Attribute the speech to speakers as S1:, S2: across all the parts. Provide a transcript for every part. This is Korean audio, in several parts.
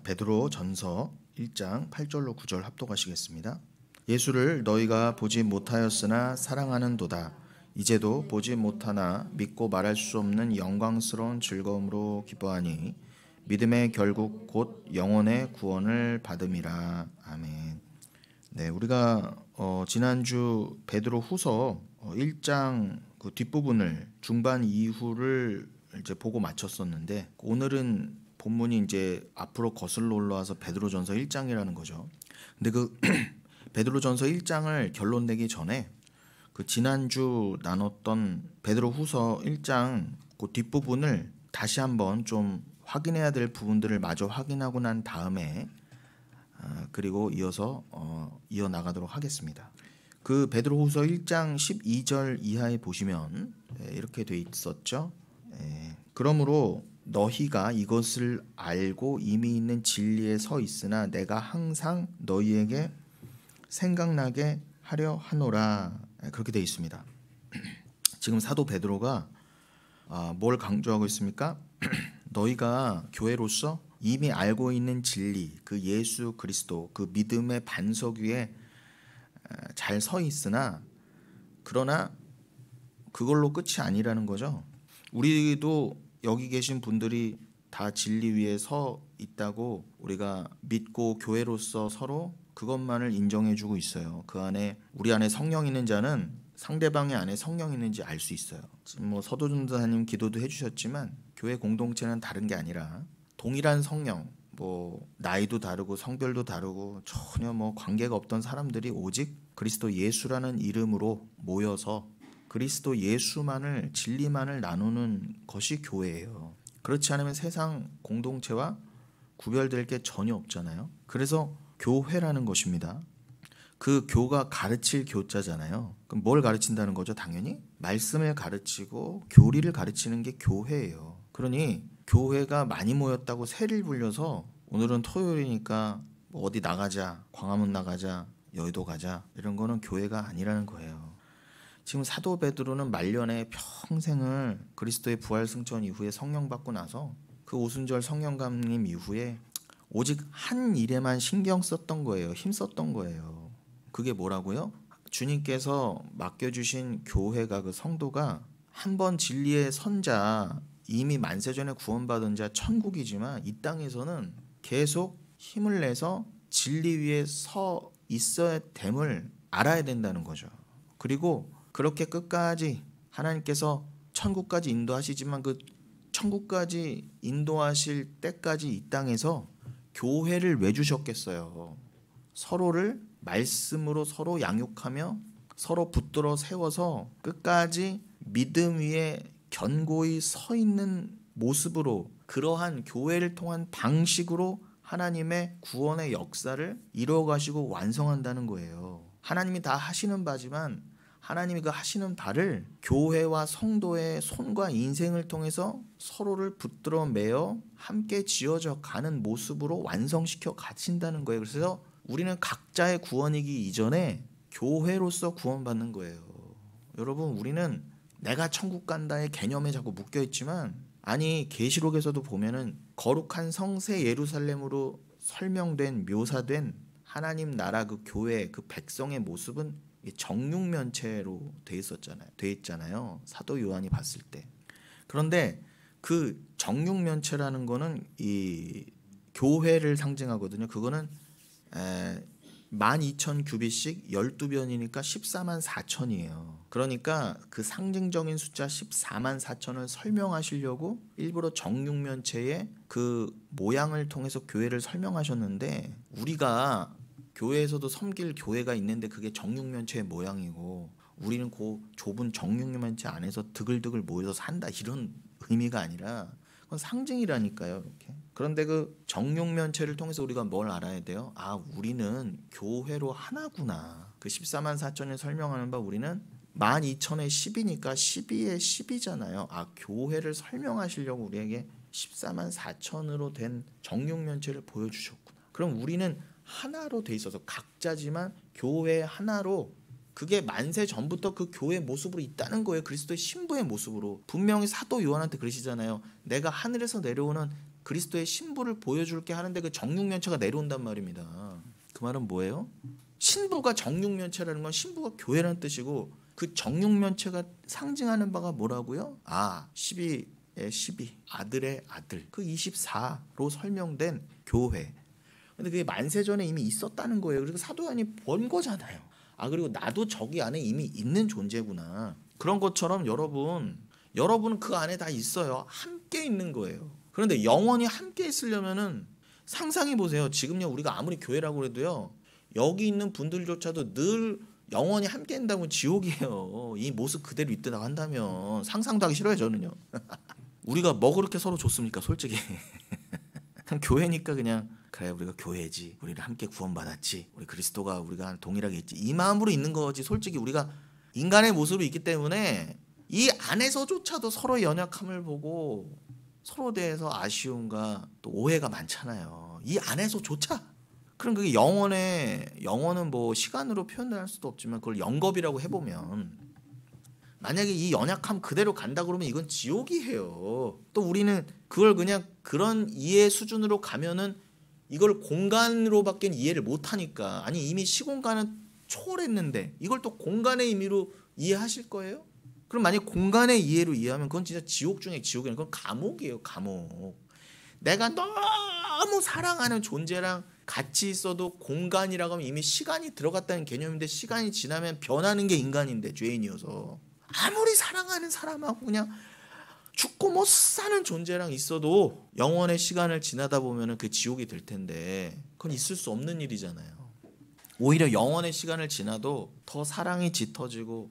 S1: 베드로 전서 1장 8절로 9절 합독하시겠습니다. 예수를 너희가 보지 못하였으나 사랑하는도다. 이제도 보지 못하나 믿고 말할 수 없는 영광스러운 즐거움으로 기뻐하니 믿음의 결국 곧 영혼의 구원을 받음이라. 아멘. 네, 우리가 지난주 베드로 후서 1장 그 뒷부분을 중반 이후를 이제 보고 마쳤었는데, 오늘은 본문이 이제 앞으로 거슬러 올라와서 베드로전서 1장이라는 거죠. 근데 그 베드로전서 1장을 결론 내기 전에 그 지난주 나눴던 베드로후서 1장 그 뒷부분을 다시 한번 좀 확인해야 될 부분들을 마저 확인하고 난 다음에 그리고 이어서 이어나가도록 하겠습니다. 그 베드로후서 1장 12절 이하에 보시면 이렇게 돼 있었죠. 그러므로 너희가 이것을 알고 이미 있는 진리에 서 있으나 내가 항상 너희에게 생각나게 하려 하노라. 그렇게 되어 있습니다. 지금 사도 베드로가 뭘 강조하고 있습니까? 너희가 교회로서 이미 알고 있는 진리, 그 예수 그리스도, 그 믿음의 반석 위에 잘 서 있으나, 그러나 그걸로 끝이 아니라는 거죠. 우리도 여기 계신 분들이 다 진리 위에 서 있다고 우리가 믿고 교회로서 서로 그것만을 인정해주고 있어요. 그 안에 우리 안에 성령 있는 자는 상대방의 안에 성령 있는지 알 수 있어요. 지금 서도전도사님 기도도 해주셨지만 교회 공동체는 다른 게 아니라 동일한 성령, 나이도 다르고 성별도 다르고 전혀 관계가 없던 사람들이 오직 그리스도 예수라는 이름으로 모여서 그리스도 예수만을, 진리만을 나누는 것이 교회예요. 그렇지 않으면 세상 공동체와 구별될 게 전혀 없잖아요. 그래서 교회라는 것입니다. 그 교가 가르칠 교자잖아요. 그럼 뭘 가르친다는 거죠? 당연히 말씀을 가르치고 교리를 가르치는 게 교회예요. 그러니 교회가 많이 모였다고 세를 불려서 오늘은 토요일이니까 어디 나가자, 광화문 나가자, 여의도 가자, 이런 거는 교회가 아니라는 거예요. 지금 사도 베드로는 말년에 평생을 그리스도의 부활 승천 이후에 성령 받고 나서 그 오순절 성령 감림 이후에 오직 한 일에만 신경 썼던 거예요. 힘 썼던 거예요. 그게 뭐라고요? 주님께서 맡겨주신 교회가, 그 성도가 한번 진리의 선자, 이미 만세전에 구원받은 자, 천국이지만 이 땅에서는 계속 힘을 내서 진리 위에 서 있어야 됨을 알아야 된다는 거죠. 그리고 그렇게 끝까지 하나님께서 천국까지 인도하시지만 그 천국까지 인도하실 때까지 이 땅에서 교회를 왜 주셨겠어요? 서로를 말씀으로 서로 양육하며 서로 붙들어 세워서 끝까지 믿음 위에 견고히 서 있는 모습으로, 그러한 교회를 통한 방식으로 하나님의 구원의 역사를 이루어 가시고 완성한다는 거예요. 하나님이 다 하시는 바지만 하나님이 그 하시는 바를 교회와 성도의 손과 인생을 통해서 서로를 붙들어 매어 함께 지어져 가는 모습으로 완성시켜 가신다는 거예요. 그래서 우리는 각자의 구원이기 이전에 교회로서 구원받는 거예요. 여러분, 우리는 내가 천국 간다의 개념에 자꾸 묶여 있지만, 아니, 계시록에서도 보면은 거룩한 성새 예루살렘으로 설명된, 묘사된 하나님 나라 그 교회, 그 백성의 모습은 정육면체로 돼 있잖아요. 사도 요한이 봤을 때. 그런데 그 정육면체라는 거는 이 교회를 상징하거든요. 그거는 12,000규빗씩 12변이니까 14만 4천이에요. 그러니까 그 상징적인 숫자 14만 4천을 설명하시려고 일부러 정육면체의 그 모양을 통해서 교회를 설명하셨는데, 우리가 교회에서도 섬길 교회가 있는데 그게 정육면체의 모양이고 우리는 그 좁은 정육면체 안에서 드글드글 모여서 산다, 이런 의미가 아니라 그건 상징이라니까요. 이렇게. 그런데 그 정육면체를 통해서 우리가 뭘 알아야 돼요? 우리는 교회로 하나구나. 그 14만 4천을 설명하는 바 우리는 12,000의 10이니까 12의 10이잖아요. 교회를 설명하시려고 우리에게 14만 4천으로 된 정육면체를 보여주셨구나. 그럼 우리는 하나로 돼 있어서 각자지만 교회 하나로, 그게 만세 전부터 그 교회의 모습으로 있다는 거예요. 그리스도의 신부의 모습으로. 분명히 사도 요한한테 그러시잖아요. 내가 하늘에서 내려오는 그리스도의 신부를 보여줄게 하는데 그 정육면체가 내려온단 말입니다. 그 말은 뭐예요? 신부가 정육면체라는 건 신부가 교회라는 뜻이고 그 정육면체가 상징하는 바가 뭐라고요? 12의 12 아들의 아들 그 24로 설명된 교회. 근데 그게 만세전에 이미 있었다는 거예요. 그리고 사도 요한이 본 거잖아요. 그리고 나도 저기 안에 이미 있는 존재구나. 그런 것처럼 여러분은 그 안에 다 있어요. 함께 있는 거예요. 그런데 영원히 함께 있으려면은 상상해 보세요. 지금요 우리가 아무리 교회라고 해도요 여기 있는 분들조차도 늘 영원히 함께 있다면 지옥이에요. 이 모습 그대로 있다고 한다면 상상도 하기 싫어요 저는요. 우리가 뭐 그렇게 서로 좋습니까 솔직히. 교회니까 그냥 그래 우리가 교회지, 우리를 함께 구원받았지, 우리 그리스도가 우리가 동일하게 있지, 이 마음으로 있는 거지. 솔직히 우리가 인간의 모습으로 있기 때문에 이 안에서조차도 서로의 연약함을 보고 서로 대해서 아쉬움과 또 오해가 많잖아요. 이 안에서조차. 그럼 그게 영혼은 뭐 시간으로 표현할 수도 없지만 그걸 영겁이라고 해보면 만약에 이 연약함 그대로 간다 그러면 이건 지옥이에요. 또 우리는 그걸 그냥 그런 이해 수준으로 가면은 이걸 공간으로밖에 이해를 못하니까, 아니 이미 시공간은 초월했는데 이걸 또 공간의 의미로 이해하실 거예요? 그럼 만약 공간의 이해로 이해하면 그건 진짜 지옥 중에 지옥이에요. 그건 감옥이에요. 감옥. 내가 너무 사랑하는 존재랑 같이 있어도 공간이라고 하면 이미 시간이 들어갔다는 개념인데 시간이 지나면 변하는 게 인간인데 죄인이어서 아무리 사랑하는 사람하고 그냥 죽고 못 사는 존재랑 있어도 영원의 시간을 지나다 보면 그 지옥이 될 텐데 그건 있을 수 없는 일이잖아요. 오히려 영원의 시간을 지나도 더 사랑이 짙어지고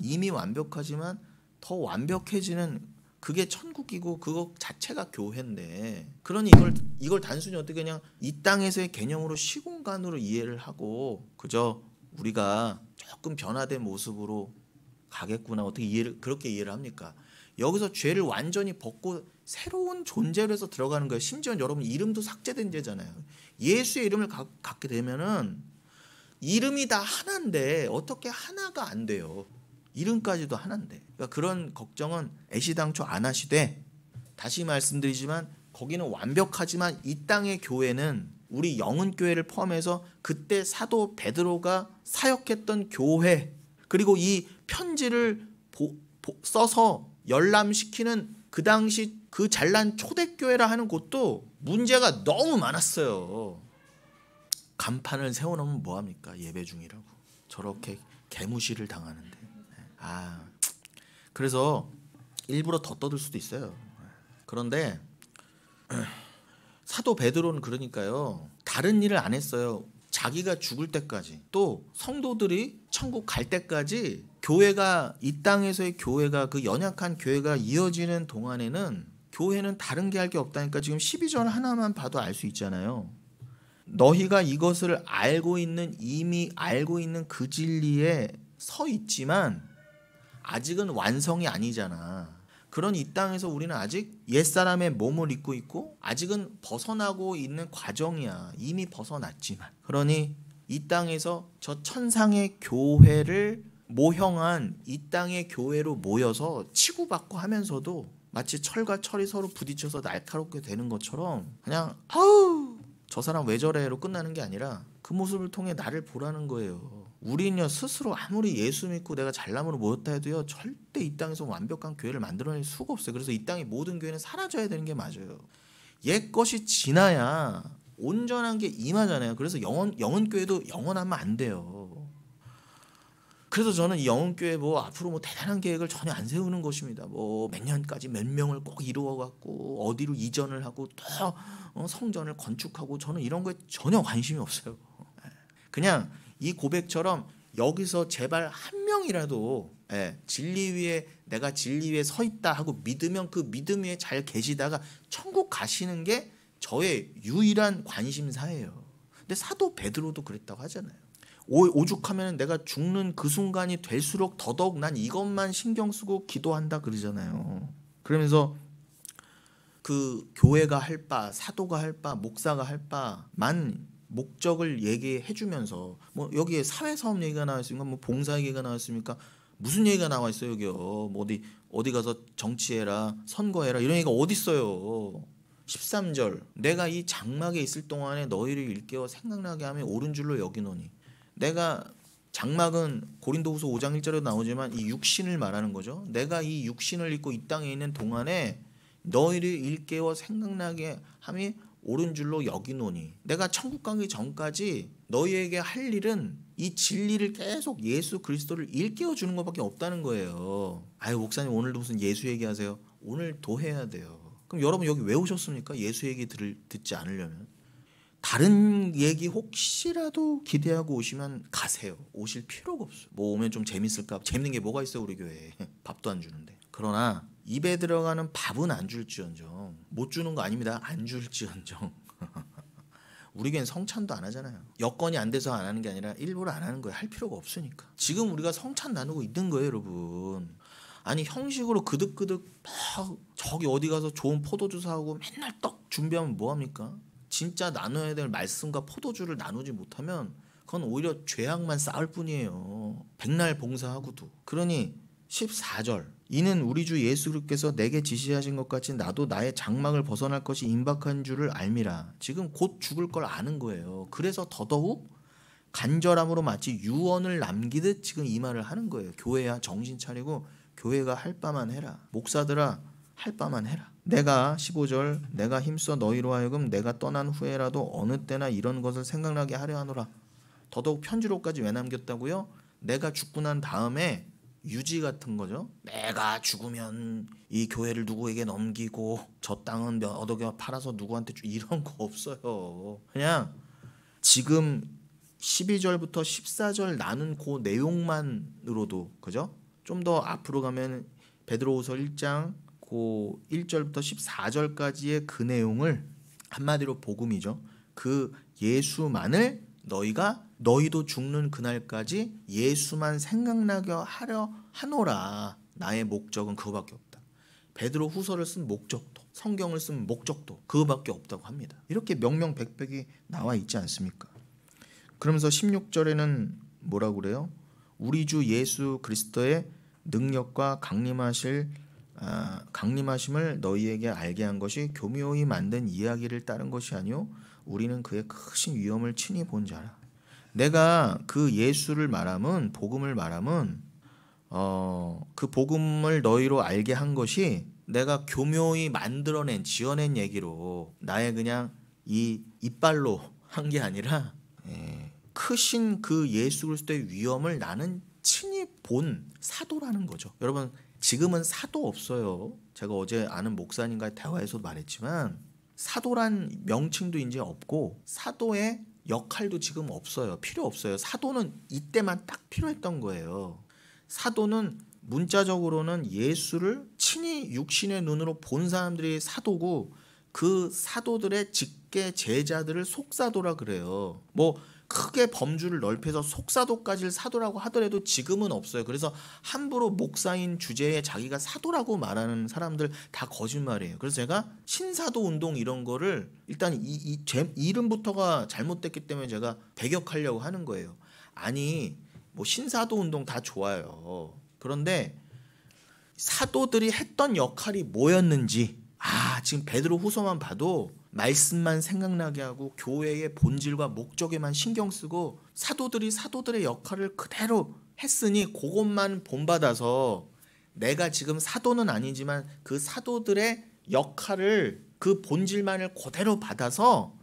S1: 이미 완벽하지만 더 완벽해지는 그게 천국이고 그거 자체가 교회인데, 그러니 이걸 단순히 어떻게 그냥 이 땅에서의 개념으로 시공간으로 이해를 하고 그저 우리가 조금 변화된 모습으로 가겠구나 어떻게 그렇게 이해를 합니까? 여기서 죄를 완전히 벗고 새로운 존재로 해서 들어가는 거예요. 심지어 여러분 이름도 삭제된 죄잖아요. 예수의 이름을 갖게 되면은 이름이 다 하나인데 어떻게 하나가 안 돼요? 이름까지도 하나인데. 그러니까 그런 걱정은 애시당초 안 하시되, 다시 말씀드리지만 거기는 완벽하지만 이 땅의 교회는 우리 영은교회를 포함해서 그때 사도 베드로가 사역했던 교회, 그리고 이 편지를 써서 열람시키는 그 당시 그 잘난 초대교회라 하는 곳도 문제가 너무 많았어요. 간판을 세워놓으면 뭐합니까? 예배 중이라고. 저렇게 개무시를 당하는데. 그래서 일부러 더 떠들 수도 있어요. 그런데 사도 베드로는 그러니까요 다른 일을 안 했어요. 자기가 죽을 때까지, 또 성도들이 천국 갈 때까지 교회가, 이 땅에서의 교회가, 그 연약한 교회가 이어지는 동안에는 교회는 다른 게 할 게 없다니까. 지금 12절 하나만 봐도 알 수 있잖아요. 너희가 이것을 이미 알고 있는 그 진리에 서 있지만 아직은 완성이 아니잖아. 그런 이 땅에서 우리는 아직 옛사람의 몸을 입고 있고 아직은 벗어나고 있는 과정이야. 이미 벗어났지만. 그러니 이 땅에서 저 천상의 교회를 모형한 이 땅의 교회로 모여서 치고받고 하면서도 마치 철과 철이 서로 부딪혀서 날카롭게 되는 것처럼 그냥 저 사람 왜 저래로 끝나는 게 아니라 그 모습을 통해 나를 보라는 거예요. 우리는요 스스로 아무리 예수 믿고 내가 잘남으로 모였다 해도요 절대 이 땅에서 완벽한 교회를 만들어낼 수가 없어요. 그래서 이 땅의 모든 교회는 사라져야 되는 게 맞아요. 옛 것이 지나야 온전한 게 임하잖아요. 그래서 영혼교회도 영원하면 안 돼요. 그래서 저는 이 영혼교회 앞으로 대단한 계획을 전혀 안 세우는 것입니다. 몇 년까지 몇 명을 꼭 이루어갖고 어디로 이전을 하고 또 성전을 건축하고, 저는 이런 거에 전혀 관심이 없어요. 그냥 이 고백처럼 여기서 제발 한 명이라도 내가 진리 위에 서 있다 하고 믿으면 그 믿음 위에 잘 계시다가 천국 가시는 게 저의 유일한 관심사예요. 근데 사도 베드로도 그랬다고 하잖아요. 오죽하면 내가 죽는 그 순간이 될수록 더더욱 난 이것만 신경 쓰고 기도한다 그러잖아요. 그러면서 그 교회가 할 바, 사도가 할 바, 목사가 할 바만 목적을 얘기해 주면서 여기에 사회사업 얘기가 나왔습니까? 봉사 얘기가 나왔습니까? 무슨 얘기가 나와 있어요 여기요? 어디 가서 정치해라, 선거해라 이런 얘기가 어디 있어요? 13절 내가 이 장막에 있을 동안에 너희를 일깨워 생각나게 하며 옳은 줄로 여기노니. 내가 장막은 고린도후서 5장 1절에도 나오지만 이 육신을 말하는 거죠. 내가 이 육신을 입고 이 땅에 있는 동안에 너희를 일깨워 생각나게 함이 옳은 줄로 여기노니. 내가 천국 가기 전까지 너희에게 할 일은 이 진리를 계속 예수 그리스도를 일깨워 주는 것밖에 없다는 거예요. 아유 목사님 오늘도 무슨 예수 얘기하세요? 오늘도 해야 돼요. 그럼 여러분 여기 왜 오셨습니까? 예수 얘기 듣지 않으려면. 다른 얘기 혹시라도 기대하고 오시면 가세요. 오실 필요가 없어요. 뭐 오면 좀 재밌을까? 재밌는 게 뭐가 있어요 우리 교회에. 밥도 안 주는데. 그러나 입에 들어가는 밥은 안 줄지언정. 못 주는 거 아닙니다. 안 줄지언정. 우리 교회는 성찬도 안 하잖아요. 여건이 안 돼서 안 하는 게 아니라 일부러 안 하는 거예요. 할 필요가 없으니까. 지금 우리가 성찬 나누고 있는 거예요 여러분. 아니 형식으로 그득그득 막 저기 어디 가서 좋은 포도주 사오고 맨날 떡 준비하면 뭐합니까? 진짜 나눠야 될 말씀과 포도주를 나누지 못하면 그건 오히려 죄악만 쌓을 뿐이에요. 백날 봉사하고도. 그러니 14절 이는 우리 주 예수 그리스도께서 내게 지시하신 것 같이 나도 나의 장막을 벗어날 것이 임박한 줄을 알미라. 지금 곧 죽을 걸 아는 거예요. 그래서 더더욱 간절함으로 마치 유언을 남기듯 지금 이 말을 하는 거예요. 교회야 정신 차리고 교회가 할 바만 해라. 목사들아 할 바만 해라. 내가 15절 내가 힘써 너희로 하여금 내가 떠난 후에라도 어느 때나 이런 것을 생각나게 하려 하노라. 더더욱 편지로까지 왜 남겼다고요? 내가 죽고 난 다음에 유지 같은 거죠. 내가 죽으면 이 교회를 누구에게 넘기고 저 땅은 어떻게 팔아서 누구한테 이런 거 없어요. 그냥 지금 12절부터 14절 나눈 그 내용만으로도 그죠? 좀 더 앞으로 가면 베드로후서 1장 그 1절부터 14절까지의 그 내용을 한마디로 복음이죠. 그 예수만을 너희도 죽는 그날까지 예수만 생각나게 하려 하노라. 나의 목적은 그거밖에 없다. 베드로 후서를 쓴 목적도 성경을 쓴 목적도 그거밖에 없다고 합니다. 이렇게 명명백백이 나와 있지 않습니까? 그러면서 16절에는 뭐라고 그래요? 우리 주 예수 그리스도의 능력과 강림하심을 너희에게 알게 한 것이 교묘히 만든 이야기를 따른 것이 아니요 우리는 그의 크신 위엄을 친히 본 자라. 내가 그 예수를 말함은 복음을 말함은 그 복음을 너희로 알게 한 것이 내가 교묘히 만들어낸 지어낸 얘기로 나의 그냥 이 이빨로 한 게 아니라 크신 그 예수 그리스도의 위엄을 나는 친히 본 사도라는 거죠. 여러분 지금은 사도 없어요. 제가 어제 아는 목사님과의 대화에서도 말했지만 사도란 명칭도 이제 없고 사도의 역할도 지금 없어요. 필요 없어요. 사도는 이때만 딱 필요했던 거예요. 사도는 문자적으로는 예수를 친히 육신의 눈으로 본 사람들이 사도고 그 사도들의 직계 제자들을 속사도라 그래요. 뭐 크게 범주를 넓혀서 속사도까지를 사도라고 하더라도 지금은 없어요. 그래서 함부로 목사인 주제에 자기가 사도라고 말하는 사람들 다 거짓말이에요. 그래서 제가 신사도 운동 이런 거를 일단 제 이름부터가 잘못됐기 때문에 제가 배격하려고 하는 거예요. 아니 뭐 신사도 운동 다 좋아요. 그런데 사도들이 했던 역할이 뭐였는지 지금 베드로 후서만 봐도 말씀만 생각나게 하고 교회의 본질과 목적에만 신경 쓰고 사도들이 사도들의 역할을 그대로 했으니 그것만 본받아서 내가 지금 사도는 아니지만 그 사도들의 역할을 그 본질만을 그대로 받아서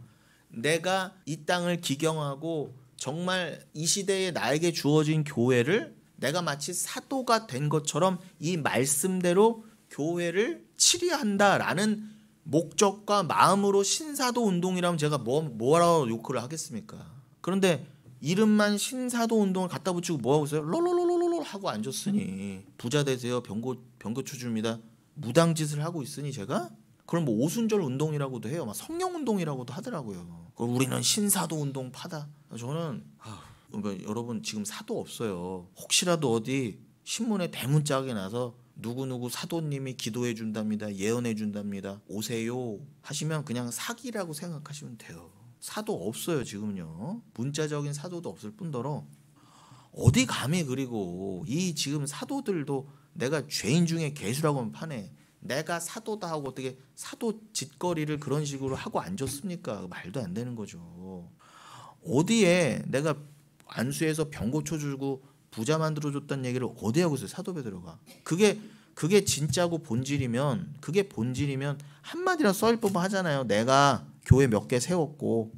S1: 내가 이 땅을 기경하고 정말 이 시대에 나에게 주어진 교회를 내가 마치 사도가 된 것처럼 이 말씀대로 교회를 치리한다라는 목적과 마음으로 신사도 운동이라면 제가 뭐라고 욕을 하겠습니까? 그런데 이름만 신사도 운동을 갖다 붙이고 뭐하고 있어요? 롤롤롤롤 하고 앉았으니 부자 되세요. 병고쳐 줍니다. 무당짓을 하고 있으니 제가 그럼 뭐 오순절 운동이라고도 해요. 막 성령 운동이라고도 하더라고요. 우리는 신사도 운동파다. 저는 그러니까 여러분 지금 사도 없어요. 혹시라도 어디 신문에 대문짝에 나서 누구누구 사도님이 기도해 준답니다. 예언해 준답니다. 오세요 하시면 그냥 사기라고 생각하시면 돼요. 사도 없어요 지금요. 문자적인 사도도 없을 뿐더러 어디 감히 그리고 이 지금 사도들도 내가 죄인 중에 괴수라고 하면 파네. 내가 사도다 하고 어떻게 사도 짓거리를 그런 식으로 하고 앉았습니까? 말도 안 되는 거죠. 어디에 내가 안수해서 병 고쳐주고 부자 만들어줬다는 얘기를 어디 하고 있어요? 사도 베드로가. 그게 진짜고 본질이면 한마디라도 써일 법만 하잖아요. 내가 교회 몇 개 세웠고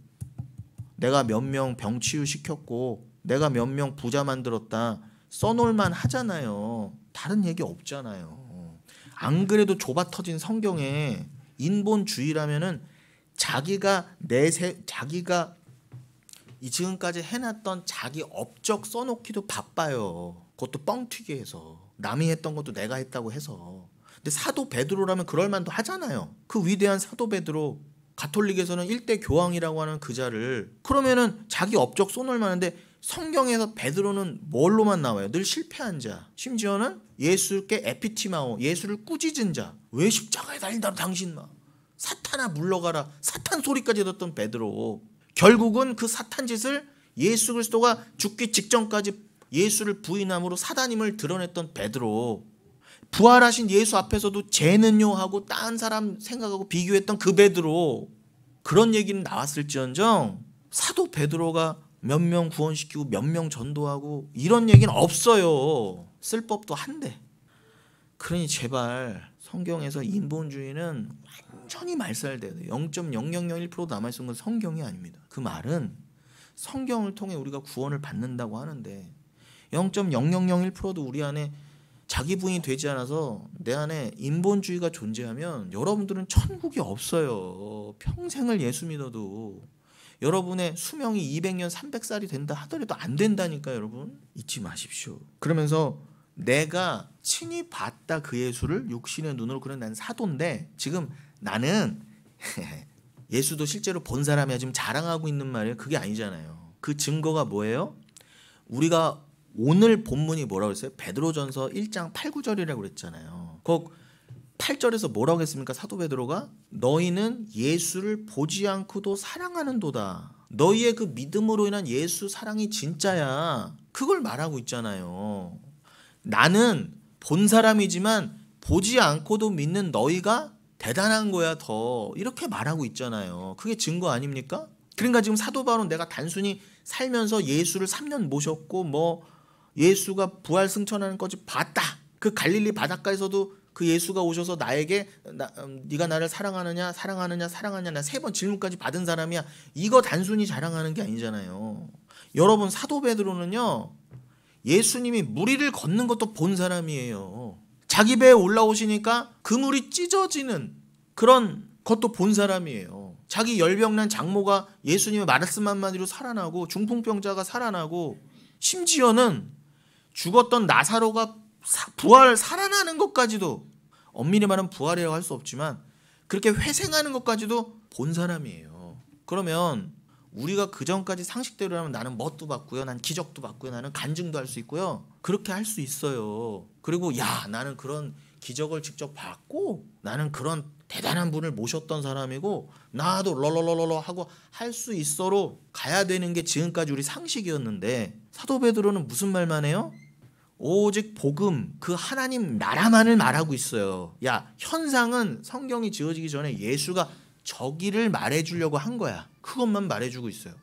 S1: 내가 몇 명 병 치유시켰고 내가 몇 명 부자 만들었다 써놓을만 하잖아요. 다른 얘기 없잖아요. 안 그래도 좁아 터진 성경에 인본주의라면은 자기가 이 지금까지 해놨던 자기 업적 써놓기도 바빠요. 그것도 뻥튀기 해서 남이 했던 것도 내가 했다고 해서. 근데 사도 베드로라면 그럴만도 하잖아요. 그 위대한 사도 베드로, 가톨릭에서는 1대 교황이라고 하는 그 자를, 그러면은 자기 업적 써놓을 만한데 성경에서 베드로는 뭘로만 나와요? 늘 실패한 자, 심지어는 예수께 에피티마오, 예수를 꾸짖은 자. 왜 십자가에 달린다 당신 막 사탄아 물러가라, 사탄 소리까지 듣던 베드로. 결국은 그 사탄 짓을 예수 그리스도가 죽기 직전까지 예수를 부인함으로 사단임을 드러냈던 베드로. 부활하신 예수 앞에서도 쟤는요 하고 딴 사람 생각하고 비교했던 그 베드로. 그런 얘기는 나왔을지언정 사도 베드로가 몇 명 구원시키고 몇 명 전도하고 이런 얘기는 없어요. 쓸 법도 한데. 그러니 제발 성경에서 인본주의는 완전히 말살돼야 돼요. 0.0001% 남아있는 건 성경이 아닙니다. 그 말은 성경을 통해 우리가 구원을 받는다고 하는데 0.0001%도 우리 안에 자기 부인이 되지 않아서 내 안에 인본주의가 존재하면 여러분들은 천국이 없어요. 평생을 예수 믿어도 여러분의 수명이 200년 300살이 된다 하더라도 안 된다니까. 여러분 잊지 마십시오. 그러면서 내가 친히 봤다 그 예수를 육신의 눈으로. 그런 난 사도인데 지금 나는 예수도 실제로 본 사람이야 지금 자랑하고 있는 말이에요. 그게 아니잖아요. 그 증거가 뭐예요? 우리가 오늘 본문이 뭐라고 했어요? 베드로전서 1장 8, 9절이라고 그랬잖아요. 그 8절에서 뭐라고 했습니까? 사도 베드로가 너희는 예수를 보지 않고도 사랑하는도다. 너희의 그 믿음으로 인한 예수 사랑이 진짜야. 그걸 말하고 있잖아요. 나는 본 사람이지만 보지 않고도 믿는 너희가 대단한 거야 더. 이렇게 말하고 있잖아요. 그게 증거 아닙니까? 그러니까 지금 사도 바울은 내가 단순히 살면서 예수를 3년 모셨고 뭐 예수가 부활 승천하는 것을 봤다. 그 갈릴리 바닷가에서도 그 예수가 오셔서 나에게 네가 나를 사랑하느냐 나 3번 질문까지 받은 사람이야. 이거 단순히 자랑하는 게 아니잖아요. 여러분 사도 베드로는요 예수님이 물 위를 걷는 것도 본 사람이에요. 자기 배에 올라오시니까 그 물이 찢어지는 그런 것도 본 사람이에요. 자기 열병난 장모가 예수님의 말씀 한마디로 살아나고 중풍병자가 살아나고 심지어는 죽었던 나사로가 부활 살아나는 것까지도, 엄밀히 말하면 부활이라고 할 수 없지만 그렇게 회생하는 것까지도 본 사람이에요. 그러면 우리가 그전까지 상식대로라면 나는 뭣도 받고요, 난 기적도 받고요, 나는 간증도 할 수 있고요, 그렇게 할 수 있어요. 그리고 야 나는 그런 기적을 직접 받고 나는 그런 대단한 분을 모셨던 사람이고 나도 럴럴럴러 하고 할 수 있어로 가야 되는 게 지금까지 우리 상식이었는데 사도 베드로는 무슨 말만 해요? 오직 복음, 그 하나님 나라만을 말하고 있어요. 야, 현상은 성경이 지어지기 전에 예수가 저기를 말해주려고 한 거야. 그것만 말해주고 있어요.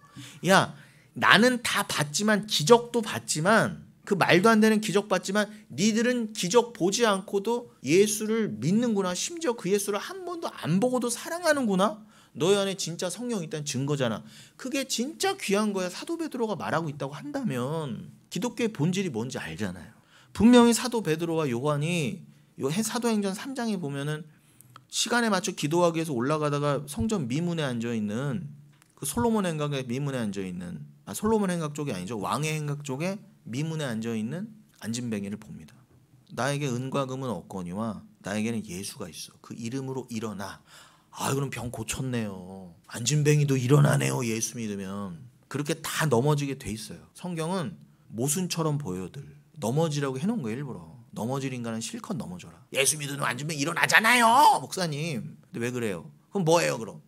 S1: 야, 나는 다 봤지만, 기적도 봤지만, 그 말도 안 되는 기적 봤지만 니들은 기적 보지 않고도 예수를 믿는구나. 심지어 그 예수를 한 번도 안 보고도 사랑하는구나. 너희 안에 진짜 성령이 있다는 증거잖아. 그게 진짜 귀한 거야. 사도 베드로가 말하고 있다고 한다면 기독교의 본질이 뭔지 알잖아요. 분명히 사도 베드로와 요한이 사도행전 3장에 보면은 시간에 맞춰 기도하기 위해서 올라가다가 성전 미문에 앉아있는 그 솔로몬 행각의 미문에 앉아있는, 솔로몬 행각 쪽이 아니죠, 왕의 행각 쪽에 미문에 앉아있는 안진뱅이를 봅니다. 나에게 은과 금은 없거니와 나에게는 예수가 있어. 그 이름으로 일어나. 그럼 병 고쳤네요. 안진뱅이도 일어나네요. 예수 믿으면. 그렇게 다 넘어지게 돼 있어요. 성경은 모순처럼 보여요. 늘 넘어지라고 해놓은 거예요. 일부러. 넘어질 인간은 실컷 넘어져라. 예수 믿으면 안진뱅이 일어나잖아요 목사님. 근데 왜 그래요? 그럼 뭐예요 그럼?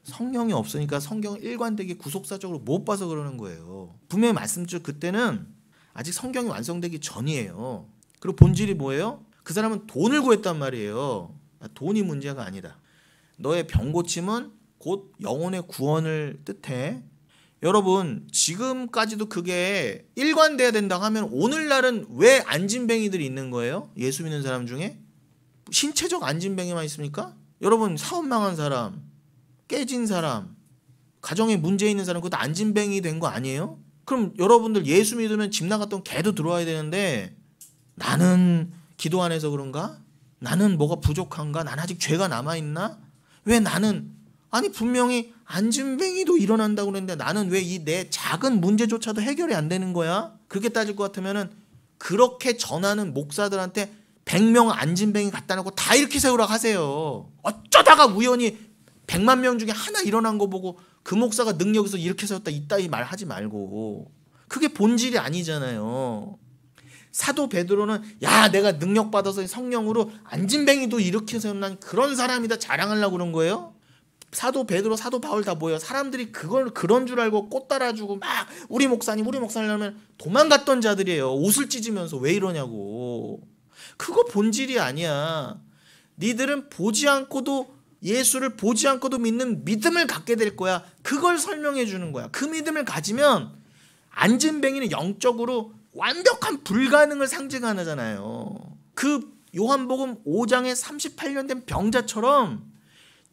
S1: 성령이 없으니까 성경을 일관되게 구속사적으로 못 봐서 그러는 거예요. 분명히 말씀드렸죠. 그때는 아직 성경이 완성되기 전이에요. 그리고 본질이 뭐예요? 그 사람은 돈을 구했단 말이에요. 돈이 문제가 아니다. 너의 병 고침은 곧 영혼의 구원을 뜻해. 여러분, 지금까지도 그게 일관돼야 된다고 하면 오늘날은 왜 안진뱅이들이 있는 거예요? 예수 믿는 사람 중에? 신체적 안진뱅이만 있습니까? 여러분, 사업 망한 사람, 깨진 사람, 가정에 문제 있는 사람, 그것도 안진뱅이 된 거 아니에요? 그럼 여러분들 예수 믿으면 집 나갔던 개도 들어와야 되는데 나는 기도 안 해서 그런가? 나는 뭐가 부족한가? 난 아직 죄가 남아있나? 왜 나는, 아니 분명히 안진뱅이도 일어난다고 그랬는데 나는 왜 이 내 작은 문제조차도 해결이 안 되는 거야? 그렇게 따질 것 같으면은 그렇게 전하는 목사들한테 100명 안진뱅이 갖다 놓고 다 이렇게 세우라고 하세요. 어쩌다가 우연히 100만 명 중에 하나 일어난 거 보고 그 목사가 능력에서 이렇게 세웠다 이따위 말 하지 말고. 그게 본질이 아니잖아요. 사도 베드로는 야 내가 능력 받아서 성령으로 안진뱅이도 이렇게 세웠난 그런 사람이다 자랑하려고 그런 거예요? 사도 베드로, 사도 바울 다 뭐예요? 사람들이 그걸 그런 줄 알고 꽃 따라주고 막 우리 목사님 하면 도망갔던 자들이에요. 옷을 찢으면서 왜 이러냐고. 그거 본질이 아니야. 니들은 보지 않고도 예수를 보지 않고도 믿는 믿음을 갖게 될 거야. 그걸 설명해 주는 거야. 그 믿음을 가지면 안진뱅이는 영적으로 완벽한 불가능을 상징하잖아요. 그 요한복음 5장에 38년 된 병자처럼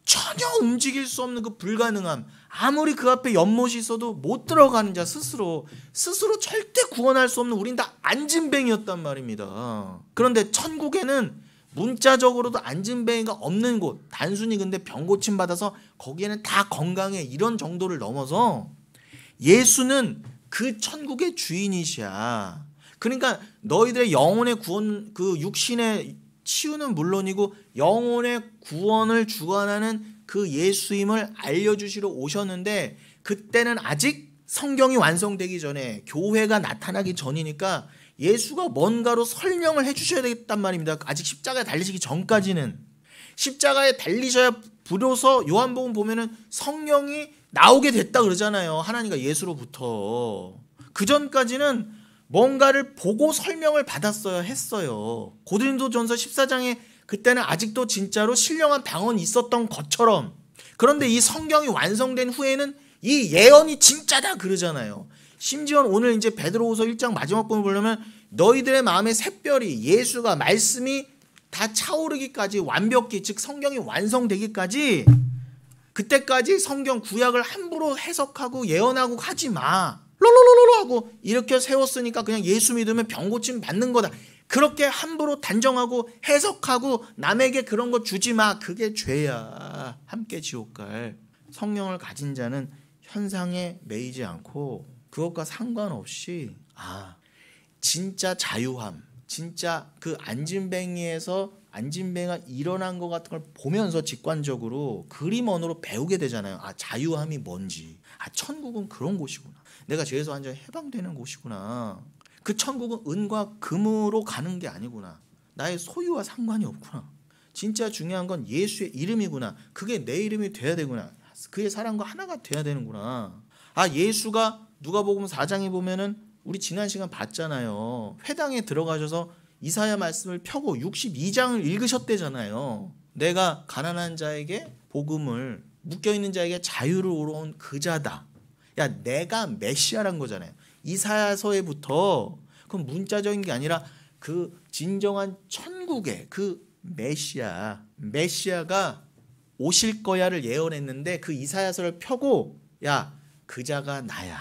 S1: 전혀 움직일 수 없는 그 불가능함, 아무리 그 앞에 연못이 있어도 못 들어가는 자 스스로 절대 구원할 수 없는 우린 다 안진뱅이였단 말입니다. 그런데 천국에는 문자적으로도 안진뱅이가 없는 곳, 단순히 근데 병 고침 받아서 거기에는 다 건강해 이런 정도를 넘어서 예수는 그 천국의 주인이시야. 그러니까 너희들의 영혼의 구원, 그 육신의 치유는 물론이고 영혼의 구원을 주관하는 그 예수임을 알려주시러 오셨는데 그때는 아직 성경이 완성되기 전에 교회가 나타나기 전이니까 예수가 뭔가로 설명을 해주셔야 되겠단 말입니다. 아직 십자가에 달리시기 전까지는. 십자가에 달리셔야 비로소 요한복음 보면은 성령이 나오게 됐다 그러잖아요. 하나님과 예수로부터. 그 전까지는 뭔가를 보고 설명을 받았어야 했어요. 고린도전서 14장에 그때는 아직도 진짜로 신령한 방언이 있었던 것처럼. 그런데 이 성경이 완성된 후에는 이 예언이 진짜다 그러잖아요. 심지어 오늘 이제 베드로후서 1장 마지막 부분을 보려면 너희들의 마음의 샛별이 예수가 말씀이 다 차오르기까지 완벽히, 즉 성경이 완성되기까지, 그때까지 성경 구약을 함부로 해석하고 예언하고 하지 마. 롤롤롤롤 하고 이렇게 세웠으니까 그냥 예수 믿으면 병 고침 받는 거다. 그렇게 함부로 단정하고 해석하고 남에게 그런 거 주지 마. 그게 죄야. 함께 지옥 갈. 성령을 가진 자는 현상에 매이지 않고 그것과 상관없이 진짜 자유함, 진짜 그 안진뱅이에서 안진뱅이가 일어난 것 같은 걸 보면서 직관적으로 그림 언어로 배우게 되잖아요. 자유함이 뭔지. 천국은 그런 곳이구나. 내가 죄에서 완전히 해방되는 곳이구나. 그 천국은 은과 금으로 가는 게 아니구나. 나의 소유와 상관이 없구나. 진짜 중요한 건 예수의 이름이구나. 그게 내 이름이 돼야 되구나. 그의 사랑과 하나가 돼야 되는구나. 예수가 누가복음 4장에 보면은 우리 지난 시간 봤잖아요. 회당에 들어가셔서 이사야 말씀을 펴고 62장을 읽으셨대잖아요. 내가 가난한 자에게 복음을, 묶여있는 자에게 자유를 오러온 그 자다. 야, 내가 메시아란 거잖아요. 이사야서에부터. 그건 문자적인 게 아니라 그 진정한 천국의 그 메시아가 오실 거야를 예언했는데 그 이사야서를 펴고 야, 그 자가 나야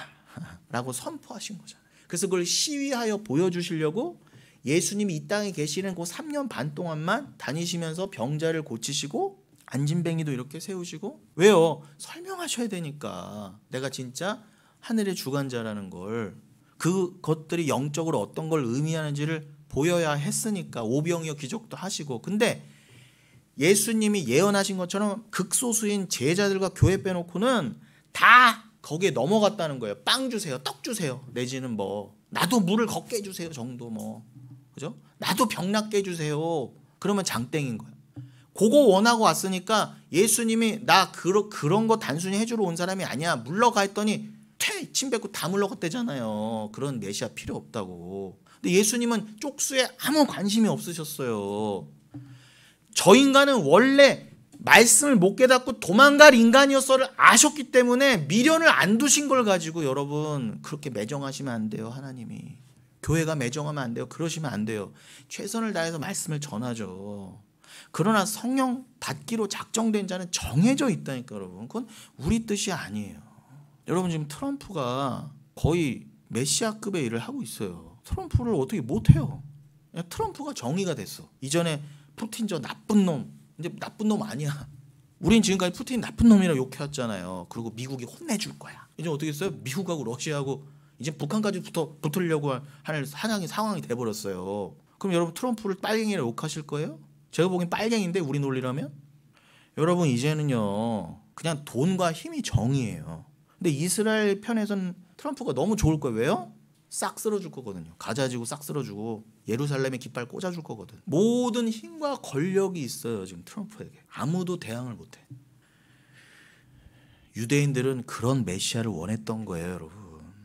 S1: 라고 선포하신 거잖아요. 그래서 그걸 시위하여 보여주시려고 예수님이 이 땅에 계시는 그 3년 반 동안만 다니시면서 병자를 고치시고 안진뱅이도 이렇게 세우시고. 왜요? 설명하셔야 되니까. 내가 진짜 하늘의 주관자라는 걸, 그것들이 영적으로 어떤 걸 의미하는지를 보여야 했으니까 오병이어 기적도 하시고. 근데 예수님이 예언하신 것처럼 극소수인 제자들과 교회 빼놓고는 다 거기에 넘어갔다는 거예요. 빵 주세요, 떡 주세요, 내지는 뭐 나도 물을 걷게 해주세요 정도, 뭐 그죠? 나도 병 낫게 해주세요. 그러면 장땡인 거예요. 그거 원하고 왔으니까 예수님이 나 그런 거 단순히 해주러 온 사람이 아니야, 물러가 했더니 침 뱉고 다 물러갔대잖아요. 그런 메시아 필요 없다고. 근데 예수님은 쪽수에 아무 관심이 없으셨어요. 저 인간은 원래 말씀을 못 깨닫고 도망갈 인간이었어를 아셨기 때문에 미련을 안 두신 걸 가지고 여러분 그렇게 매정하시면 안 돼요. 하나님이. 교회가 매정하면 안 돼요. 그러시면 안 돼요. 최선을 다해서 말씀을 전하죠. 그러나 성령 받기로 작정된 자는 정해져 있다니까 여러분. 그건 우리 뜻이 아니에요. 여러분 지금 트럼프가 거의 메시아급의 일을 하고 있어요. 트럼프를 어떻게 못해요. 트럼프가 정의가 됐어. 이전에 푸틴 저 나쁜 놈, 이제 나쁜 놈 아니야. 우린 지금까지 푸틴 나쁜 놈이라고 욕해왔잖아요. 그리고 미국이 혼내줄 거야. 이제 어떻게 했어요? 미국하고 러시아하고 이제 북한까지 붙으려고 하는 상황이 돼버렸어요. 그럼 여러분 트럼프를 빨갱이라고 욕하실 거예요? 제가 보기엔 빨갱인데 우리 논리라면? 여러분 이제는요 그냥 돈과 힘이 정의예요. 근데 이스라엘 편에서는 트럼프가 너무 좋을 거예요. 왜요? 싹 쓸어줄 거거든요. 가자지구 싹 쓸어주고 예루살렘에 깃발 꽂아줄 거거든. 모든 힘과 권력이 있어요. 지금 트럼프에게. 아무도 대항을 못해. 유대인들은 그런 메시아를 원했던 거예요. 여러분.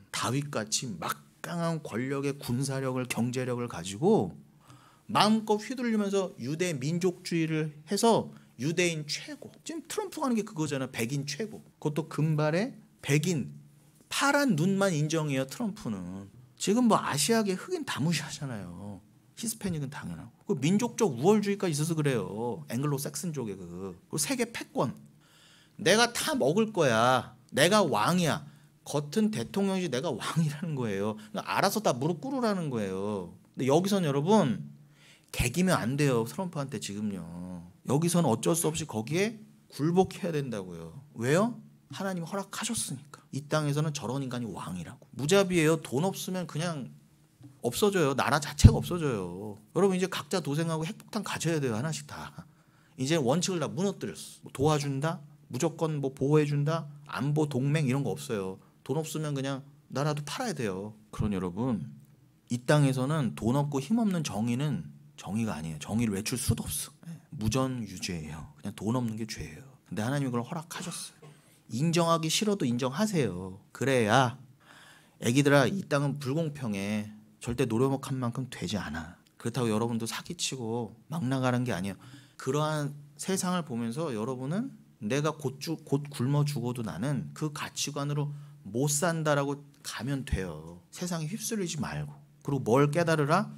S1: 다윗같이 막강한 권력의 군사력을 경제력을 가지고 마음껏 휘둘리면서 유대 민족주의를 해서 유대인 최고. 지금 트럼프가 하는 게 그거잖아. 백인 최고. 그것도 금발에 백인 파란 눈만 인정해요. 트럼프는. 지금 뭐 아시아계 흑인 다 무시하잖아요. 히스패닉은 당연하고. 그 민족적 우월주의가 있어서 그래요. 앵글로 섹슨족의 그리고 세계 패권. 내가 다 먹을 거야. 내가 왕이야. 겉은 대통령이지 내가 왕이라는 거예요. 그러니까 알아서 다 무릎 꿇으라는 거예요. 근데 여기선 여러분 개기면 안 돼요. 트럼프한테 지금요. 여기서는 어쩔 수 없이 거기에 굴복해야 된다고요. 왜요? 하나님 허락하셨으니까. 이 땅에서는 저런 인간이 왕이라고. 무자비예요. 돈 없으면 그냥 없어져요. 나라 자체가 없어져요. 여러분 이제 각자 도생하고 핵폭탄 가져야 돼요. 하나씩 다. 이제 원칙을 다 무너뜨렸어. 뭐 도와준다? 무조건 뭐 보호해준다? 안보 동맹 이런 거 없어요. 돈 없으면 그냥 나라도 팔아야 돼요. 그런 여러분 이 땅에서는 돈 없고 힘없는 정의는 정의가 아니에요. 정의를 외출 수도 없어. 무전유죄예요. 그냥 돈 없는 게 죄예요. 근데 하나님이 그걸 허락하셨어요. 인정하기 싫어도 인정하세요. 그래야 애기들아 이 땅은 불공평해. 절대 노려먹한 만큼 되지 않아. 그렇다고 여러분도 사기치고 막 나가는 게 아니에요. 그러한 세상을 보면서 여러분은 내가 곧 굶어 죽어도 나는 그 가치관으로 못 산다라고 가면 돼요. 세상에 휩쓸리지 말고. 그리고 뭘 깨달으라?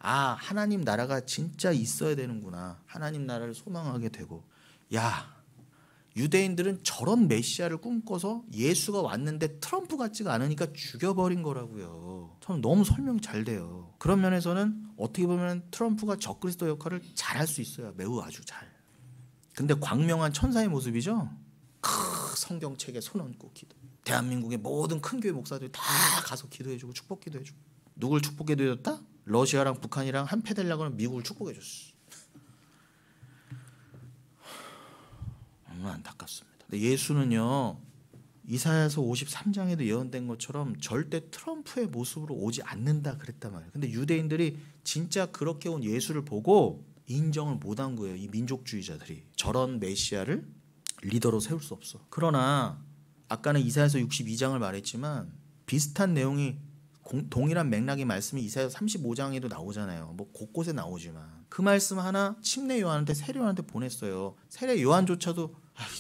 S1: 아 하나님 나라가 진짜 있어야 되는구나. 하나님 나라를 소망하게 되고. 야 유대인들은 저런 메시아를 꿈꿔서 예수가 왔는데 트럼프 같지가 않으니까 죽여버린 거라고요. 저는 너무 설명이 잘 돼요. 그런 면에서는 어떻게 보면 트럼프가 적그리스도 역할을 잘할 수 있어요. 매우 아주 잘. 근데 광명한 천사의 모습이죠. 성경책에 손 얹고 기도. 대한민국의 모든 큰 교회 목사들이 다 가서 기도해주고 축복 기도해주고. 누굴 축복해 드렸다? 러시아랑 북한이랑 한패 되려고 하면 미국을 축복해 줬어. 너무 안타깝습니다. 근데 예수는요. 이사야서 53장에도 예언된 것처럼 절대 트럼프의 모습으로 오지 않는다 그랬단 말이에요. 근데 유대인들이 진짜 그렇게 온 예수를 보고 인정을 못한 거예요. 이 민족주의자들이. 저런 메시아를 리더로 세울 수 없어. 그러나 아까는 이사야서 62장을 말했지만 비슷한 내용이 동일한 맥락의 말씀이 이사야서 35장에도 나오잖아요. 뭐 곳곳에 나오지만 그 말씀 하나 침례 요한한테 세례 요한한테 보냈어요. 세례 요한조차도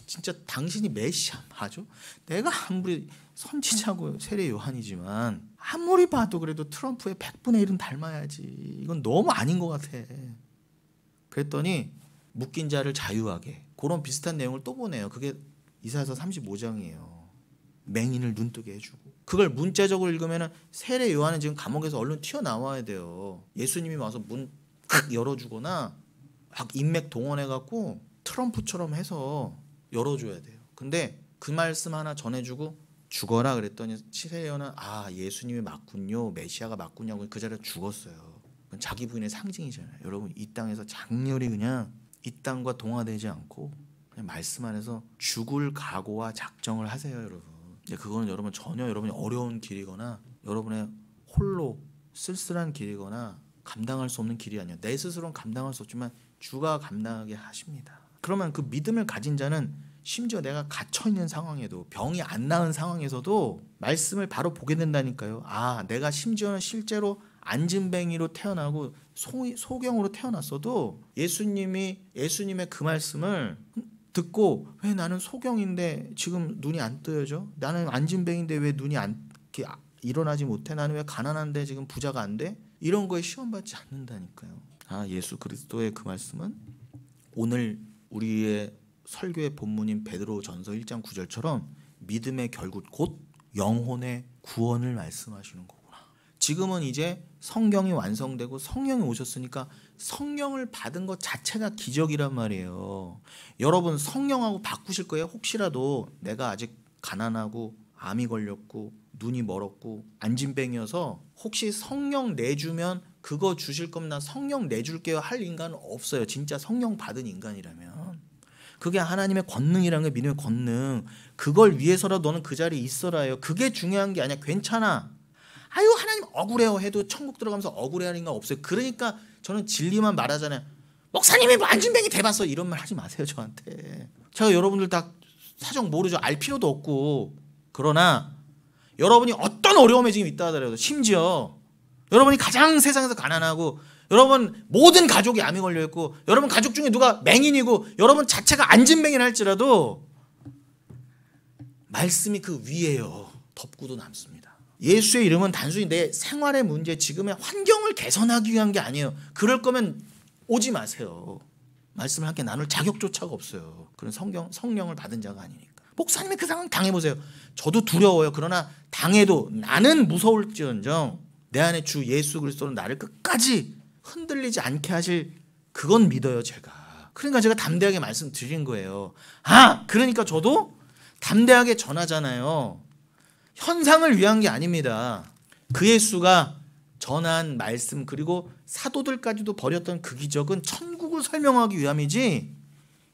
S1: 진짜 당신이 메시아 맞아? 내가 아무리 선지자고 세례 요한이지만 아무리 봐도 그래도 트럼프의 100분의 1은 닮아야지. 이건 너무 아닌 것 같아. 그랬더니 묶인 자를 자유하게 그런 비슷한 내용을 또 보내요. 그게 이사야서 35장이에요. 맹인을 눈뜨게 해주고. 그걸 문자적으로 읽으면 세례 요한은 지금 감옥에서 얼른 튀어나와야 돼요. 예수님이 와서 문 탁 열어주거나 막 인맥 동원해갖고 트럼프처럼 해서 열어줘야 돼요. 근데 그 말씀 하나 전해주고 죽어라 그랬더니 세례 요한은 아 예수님이 맞군요. 메시아가 맞군요. 그 자리에 죽었어요. 그건 자기 부인의 상징이잖아요. 여러분 이 땅에서 장렬히 그냥 이 땅과 동화되지 않고 그냥 말씀 안에서 죽을 각오와 작정을 하세요. 여러분. 그거는 여러분 전혀 여러분이 어려운 길이거나 여러분의 홀로 쓸쓸한 길이거나 감당할 수 없는 길이 아니에요. 내 스스로는 감당할 수 없지만 주가 감당하게 하십니다. 그러면 그 믿음을 가진 자는 심지어 내가 갇혀있는 상황에도 병이 안 나은 상황에서도 말씀을 바로 보게 된다니까요. 아 내가 심지어는 실제로 안진뱅이로 태어나고 소경으로 태어났어도 예수님의 그 말씀을 듣고 왜 나는 소경인데 지금 눈이 안 뜨여져? 나는 안진뱅인데 왜 눈이 안 이렇게 일어나지 못해? 나는 왜 가난한데 지금 부자가 안 돼? 이런 거에 시험받지 않는다니까요. 예수 그리스도의 그 말씀은 오늘 우리의 설교의 본문인 베드로전서 1장 9절처럼 믿음의 결국 곧 영혼의 구원을 말씀하시는 거구나. 지금은 이제 성경이 완성되고 성령이 오셨으니까 성령을 받은 것 자체가 기적이란 말이에요. 여러분 성령하고 바꾸실 거예요? 혹시라도 내가 아직 가난하고 암이 걸렸고 눈이 멀었고 안진뱅이어서 혹시 성령 내주면 그거 주실 거면 나 성령 내줄게요 할 인간은 없어요. 진짜 성령 받은 인간이라면. 그게 하나님의 권능이라는 게 믿음의 권능. 그걸 위해서라도 너는 그 자리에 있어라요. 그게 중요한 게 아니야. 괜찮아. 아유 하나님 억울해요 해도 천국 들어가면서 억울해할 인간 없어요. 그러니까 저는 진리만 말하잖아요. 목사님이 뭐 안진뱅이 대봤어 이런 말 하지 마세요 저한테. 제가 여러분들 다 사정 모르죠. 알 필요도 없고. 그러나 여러분이 어떤 어려움에 지금 있다 하더라도 심지어 여러분이 가장 세상에서 가난하고 여러분 모든 가족이 암이 걸려있고 여러분 가족 중에 누가 맹인이고 여러분 자체가 안진뱅이라 할지라도 말씀이 그 위에요. 덮고도 남습니다. 예수의 이름은 단순히 내 생활의 문제 지금의 환경을 개선하기 위한 게 아니에요. 그럴 거면 오지 마세요. 말씀을 함께 나눌 자격조차가 없어요. 그런 성령을 받은 자가 아니니까. 목사님이 그 상황 당해보세요. 저도 두려워요. 그러나 당해도 나는 무서울지언정 내 안에 주 예수 그리스도는 나를 끝까지 흔들리지 않게 하실 그건 믿어요 제가. 그러니까 제가 담대하게 말씀드린 거예요. 그러니까 저도 담대하게 전하잖아요. 현상을 위한 게 아닙니다. 그 예수가 전한 말씀 그리고 사도들까지도 버렸던 그 기적은 천국을 설명하기 위함이지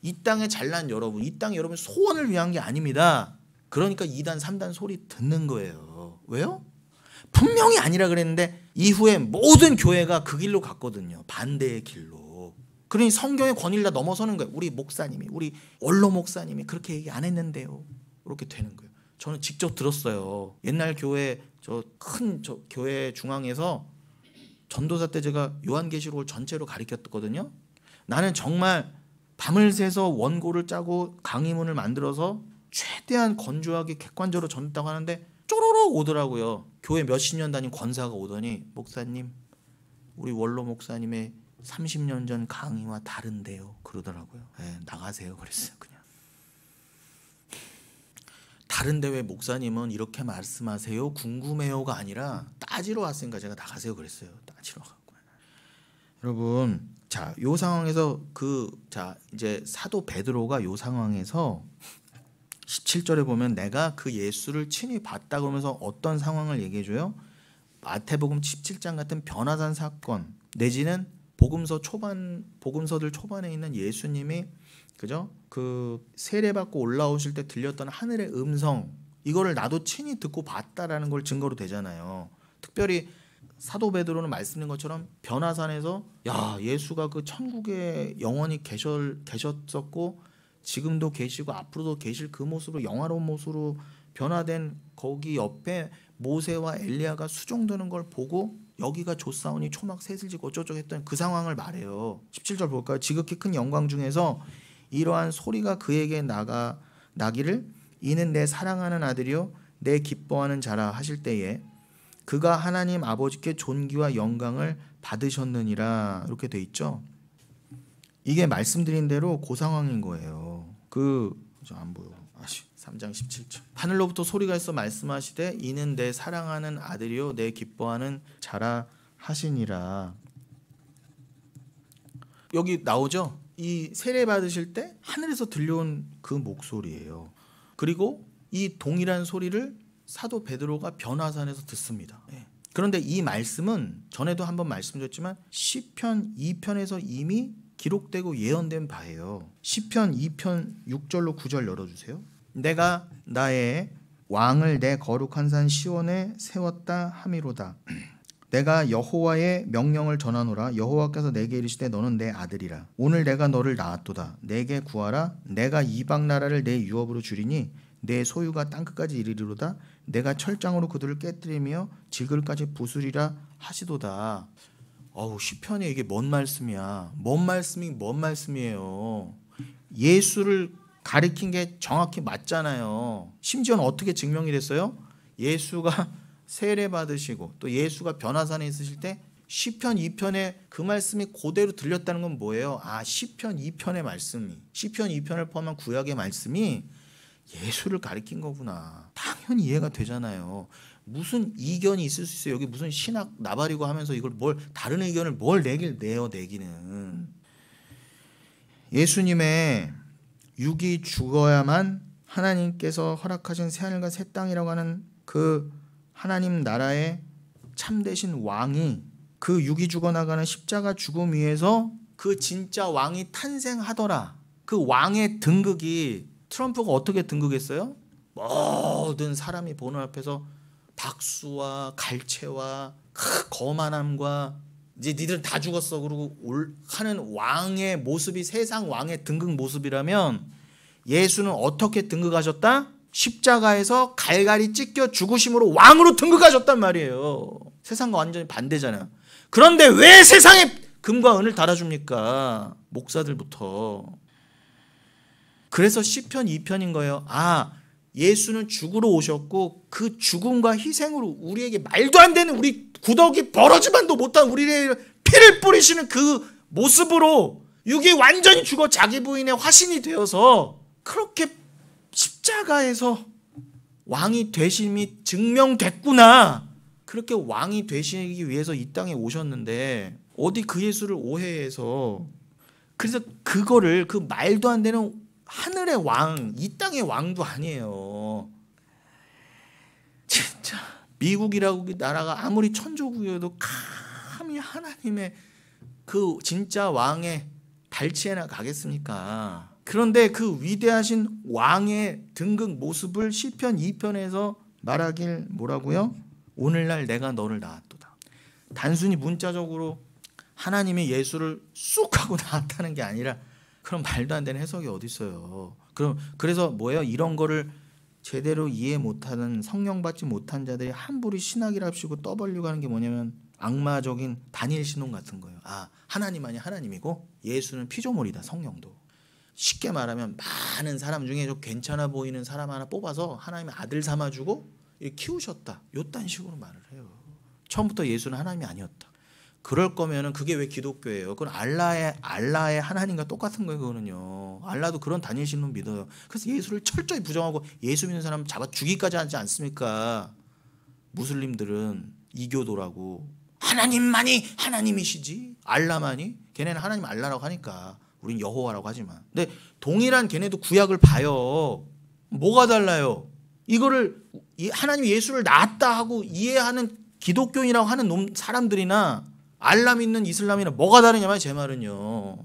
S1: 이 땅에 잘난 여러분, 이 땅 여러분 소원을 위한 게 아닙니다. 그러니까 2단 3단 소리 듣는 거예요. 왜요? 분명히 아니라 그랬는데 이후에 모든 교회가 그 길로 갔거든요. 반대의 길로. 그러니 성경의 권위를 다 넘어서는 거예요. 우리 목사님이, 우리 원로 목사님이 그렇게 얘기 안 했는데요. 이렇게 되는 거예요. 저는 직접 들었어요. 옛날 교회 큰 교회 중앙에서 전도사 때 제가 요한계시록을 전체로 가르쳤거든요. 나는 정말 밤을 새서 원고를 짜고 강의문을 만들어서 최대한 건조하게 객관적으로 전했다고 하는데 쪼로록 오더라고요. 교회 몇십 년 다닌 권사가 오더니 목사님 우리 원로 목사님의 30년 전 강의와 다른데요 그러더라고요. 나가세요 그랬어요. 그냥 다른데 왜 목사님은 이렇게 말씀하세요 궁금해요가 아니라 따지러 왔으니까 제가 나가세요 그랬어요. 따지러 갔고요. 여러분 자, 요 상황에서 이제 사도 베드로가 요 상황에서 17절에 보면 내가 그 예수를 친히 봤다 그러면서 어떤 상황을 얘기해줘요? 마태복음 17장 같은 변화산 사건 내지는 복음서들 초반에 있는 예수님이 그죠? 그 세례받고 올라오실 때 들렸던 하늘의 음성 이거를 나도 친히 듣고 봤다라는 걸 증거로 되잖아요. 특별히 사도 베드로는 말씀드린 것처럼 변화산에서 예수가 그 천국에 영원히 계셨었고 지금도 계시고 앞으로도 계실 그 모습으로 영화로운 모습으로 변화된 거기 옆에 모세와 엘리야가 수종드는 걸 보고 여기가 조사오니 초막 새슬지고 어쩌고 했던 그 상황을 말해요. 17절 볼까요? 지극히 큰 영광 중에서 이러한 소리가 그에게 나기를 이는 내 사랑하는 아들이요 내 기뻐하는 자라 하실 때에 그가 하나님 아버지께 존귀와 영광을 받으셨느니라 이렇게 돼 있죠. 이게 말씀드린 대로 그 상황인 거예요. 안 보여. 3장 17절. 하늘로부터 소리가 있어 말씀하시되 이는 내 사랑하는 아들이요 내 기뻐하는 자라 하시니라. 여기 나오죠. 이 세례 받으실 때 하늘에서 들려온 그 목소리예요. 그리고 이 동일한 소리를 사도 베드로가 변화산에서 듣습니다. 그런데 이 말씀은 전에도 한번 말씀드렸지만 시편 2편에서 이미 기록되고 예언된 바예요. 시편 2편 6절로 9절 열어주세요. 내가 나의 왕을 내 거룩한 산 시온에 세웠다 함이로다. 내가 여호와의 명령을 전하노라. 여호와께서 내게 이르시되 너는 내 아들이라. 오늘 내가 너를 낳았도다. 내게 구하라. 내가 이방 나라를 내 유업으로 주리니 내 소유가 땅끝까지 이르리로다. 내가 철장으로 그들을 깨뜨리며 질그릇까지 부수리라 하시도다. 시편에 이게 뭔 말씀이야? 뭔 말씀이에요? 예수를 가리킨 게 정확히 맞잖아요. 심지어는 어떻게 증명이 됐어요? 예수가 세례 받으시고 또 예수가 변화산에 있으실 때 시편 2편에 그 말씀이 그대로 들렸다는 건 뭐예요? 시편 2편의 말씀이, 시편 2편을 포함한 구약의 말씀이 예수를 가리킨 거구나. 당연히 이해가 되잖아요. 무슨 이견이 있을 수 있어요? 여기 무슨 신학 나발이고 하면서 이걸 다른 의견을 내기는. 예수님의 육이 죽어야만 하나님께서 허락하신 새하늘과 새 땅이라고 하는 그 하나님 나라의 참되신 왕이 그 육이 죽어나가는 십자가 죽음 위에서 그 진짜 왕이 탄생하더라. 그 왕의 등극이, 트럼프가 어떻게 등극했어요? 모든 사람이 보는 앞에서 박수와 갈채와 거만함과 이제 니들 다 죽었어 그러고 하는 왕의 모습이 세상 왕의 등극 모습이라면, 예수는 어떻게 등극하셨다? 십자가에서 갈갈이 찢겨 죽으심으로 왕으로 등극하셨단 말이에요. 세상과 완전히 반대잖아요. 그런데 왜 세상에 금과 은을 달아줍니까? 목사들부터. 그래서 시편 2편인 거예요. 예수는 죽으러 오셨고 그 죽음과 희생으로 우리에게 말도 안 되는, 우리 구더기 버러지만도 못한 우리의 피를 뿌리시는 그 모습으로 육이 완전히 죽어 자기 부인의 화신이 되어서 그렇게 십자가에서 왕이 되심이 증명됐구나. 그렇게 왕이 되시기 위해서 이 땅에 오셨는데 어디 그 예수를 오해해서, 그래서 그거를, 그 말도 안 되는 하늘의 왕, 이 땅의 왕도 아니에요. 진짜 미국이라고 나라가 아무리 천조국이어도 감히 하나님의 그 진짜 왕의 발치에나 가겠습니까? 그런데 그 위대하신 왕의 등극 모습을 시편 2편에서 말하길 뭐라고요? 오늘날 내가 너를 낳았도다. 단순히 문자적으로 하나님이 예수를 쑥 하고 낳았다는 게 아니라, 그런 말도 안 되는 해석이 어디 있어요. 그래서 뭐예요? 이런 거를 제대로 이해 못하는, 성령 받지 못한 자들이 함부로 신학이랍시고 떠벌리고 하는 게 뭐냐면 악마적인 다니엘 신론 같은 거예요. 하나님만이 하나님이고 예수는 피조물이다, 성령도. 쉽게 말하면 많은 사람 중에 좀 괜찮아 보이는 사람 하나 뽑아서 하나님의 아들 삼아주고 키우셨다, 요딴 식으로 말을 해요. 처음부터 예수는 하나님이 아니었다. 그럴 거면은 그게 왜 기독교예요? 그건 알라의 하나님과 똑같은 거예요. 그거는요. 알라도 그런 다니엘 신론 믿어요. 그래서 예수를 철저히 부정하고 예수 믿는 사람 잡아 죽이기까지 하지 않습니까? 무슬림들은 이교도라고. 하나님만이 하나님이시지, 알라만이, 걔네는 하나님 알라라고 하니까 우린 여호와라고 하지만. 근데 동일한 걔네도 구약을 봐요. 뭐가 달라요? 이거를 하나님이 예수를 낳았다 하고 이해하는 기독교인이라고 하는 사람들이나 알라 믿는 이슬람이나 뭐가 다르냐면, 제 말은요,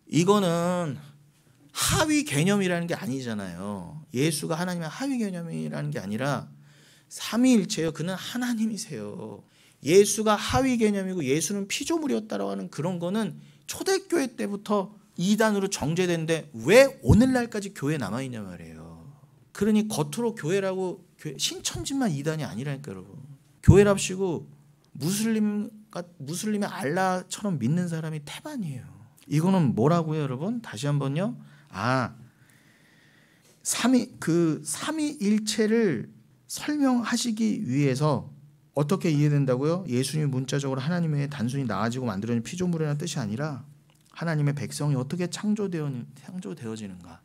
S1: 이거는 하위 개념이라는 게 아니잖아요. 예수가 하나님의 하위 개념이라는 게 아니라 삼위일체예요. 그는 하나님이세요. 예수가 하위 개념이고 예수는 피조물이었다라고 하는 그런 거는 초대교회 때부터 이단으로 정제된데 왜 오늘날까지 교회에 남아있냐 말이에요. 그러니 겉으로 교회라고, 신천지만 이단이 아니라니까 여러분. 교회랍시고 무슬림의 알라처럼 믿는 사람이 태반이에요. 이거는 뭐라고요, 여러분? 다시 한번요. 삼위일체를 설명하시기 위해서 어떻게 이해된다고요? 예수님이 문자적으로 하나님의 단순히 나아지고 만들어진 피조물이라는 뜻이 아니라 하나님의 백성이 어떻게 창조되어지는가,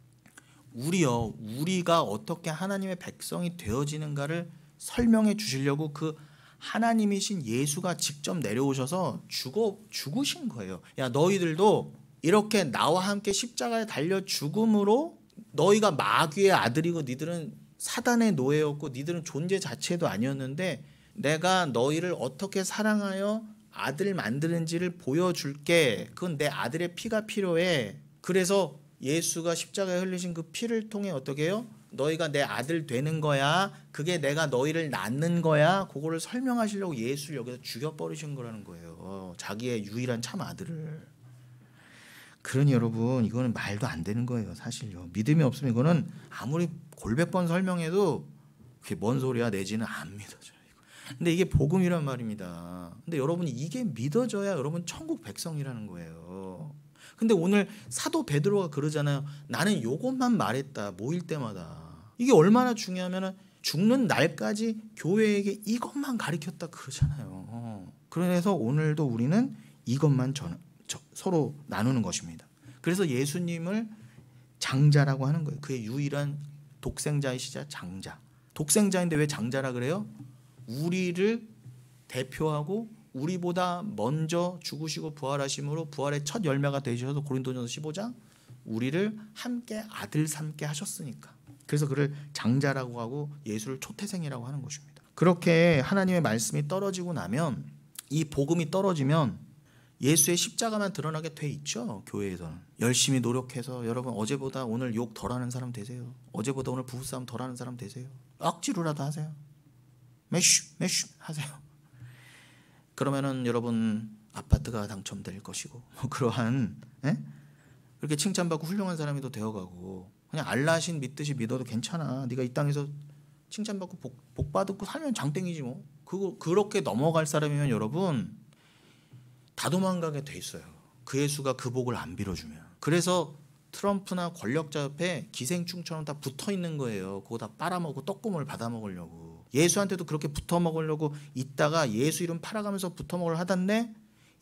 S1: 우리가 어떻게 하나님의 백성이 되어지는가를 설명해 주시려고 그 하나님이신 예수가 직접 내려오셔서 죽으신 거예요. 야, 너희들도 이렇게 나와 함께 십자가에 달려 죽음으로, 너희가 마귀의 아들이고 니들은 사단의 노예였고 니들은 존재 자체도 아니었는데 내가 너희를 어떻게 사랑하여 아들 만드는지를 보여줄게. 그건 내 아들의 피가 필요해. 그래서 예수가 십자가에 흘리신 그 피를 통해 어떻게 해요? 너희가 내 아들 되는 거야. 그게 내가 너희를 낳는 거야. 그거를 설명하시려고 예수를 여기서 죽여버리신 거라는 거예요. 자기의 유일한 참 아들을. 그러니 여러분, 이거는 말도 안 되는 거예요. 사실요. 믿음이 없으면 이거는 아무리 골백 번 설명해도 그게 뭔 소리야 내지는 안 믿어져요. 근데 이게 복음이란 말입니다. 근데 여러분이 이게 믿어져야 여러분 천국 백성이라는 거예요. 근데 오늘 사도 베드로가 그러잖아요. 나는 요것만 말했다. 모일 때마다. 이게 얼마나 중요하면은 죽는 날까지 교회에게 이것만 가르쳤다 그러잖아요. 그래서 오늘도 우리는 이것만 서로 나누는 것입니다. 그래서 예수님을 장자라고 하는 거예요. 그의 유일한 독생자이시자 장자. 독생자인데 왜 장자라 그래요? 우리를 대표하고 우리보다 먼저 죽으시고 부활하심으로 부활의 첫 열매가 되셔서 고린도전서 15장 우리를 함께 아들 삼게 하셨으니까. 그래서 그를 장자라고 하고 예수를 초태생이라고 하는 것입니다. 그렇게 하나님의 말씀이 떨어지고 나면 이 복음이 떨어지면 예수의 십자가만 드러나게 돼 있죠. 교회에서는 열심히 노력해서 여러분 어제보다 오늘 욕 덜하는 사람 되세요. 어제보다 오늘 부부싸움 덜하는 사람 되세요. 억지로라도 하세요. 매슈 하세요. 그러면은 여러분 아파트가 당첨될 것이고 그러한 그렇게 칭찬받고 훌륭한 사람이 더 되어가고 그냥 알라신 믿듯이 믿어도 괜찮아. 네가 이 땅에서 칭찬받고 복 받고 살면 장땡이지 뭐. 그렇게 넘어갈 사람이면 여러분 다 도망가게 돼 있어요. 그 예수가 그 복을 안 빌어주면. 그래서 트럼프나 권력자 옆에 기생충처럼 다 붙어 있는 거예요. 그거 다 빨아먹고 떡고물 받아먹으려고. 예수한테도 그렇게 붙어 먹으려고 있다가 예수 이름 팔아가면서 붙어 먹으려 하던데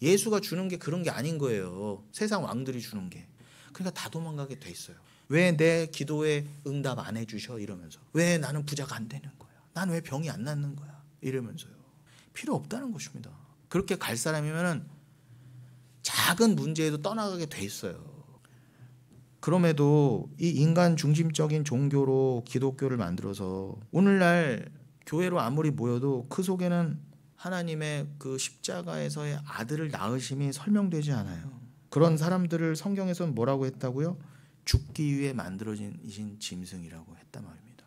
S1: 예수가 주는 게 그런 게 아닌 거예요. 세상 왕들이 주는 게. 그러니까 다 도망가게 돼 있어요. 왜 내 기도에 응답 안 해주셔 이러면서. 왜 나는 부자가 안 되는 거야. 난 왜 병이 안 낫는 거야 이러면서요. 필요 없다는 것입니다. 그렇게 갈 사람이면은 작은 문제에도 떠나가게 돼 있어요. 그럼에도 이 인간 중심적인 종교로 기독교를 만들어서 오늘날 교회로 아무리 모여도 그 속에는 하나님의 그 십자가에서의 아들을 낳으심이 설명되지 않아요. 그런 사람들을 성경에서는 뭐라고 했다고요? 죽기 위해 만들어진 짐승이라고 했단 말입니다.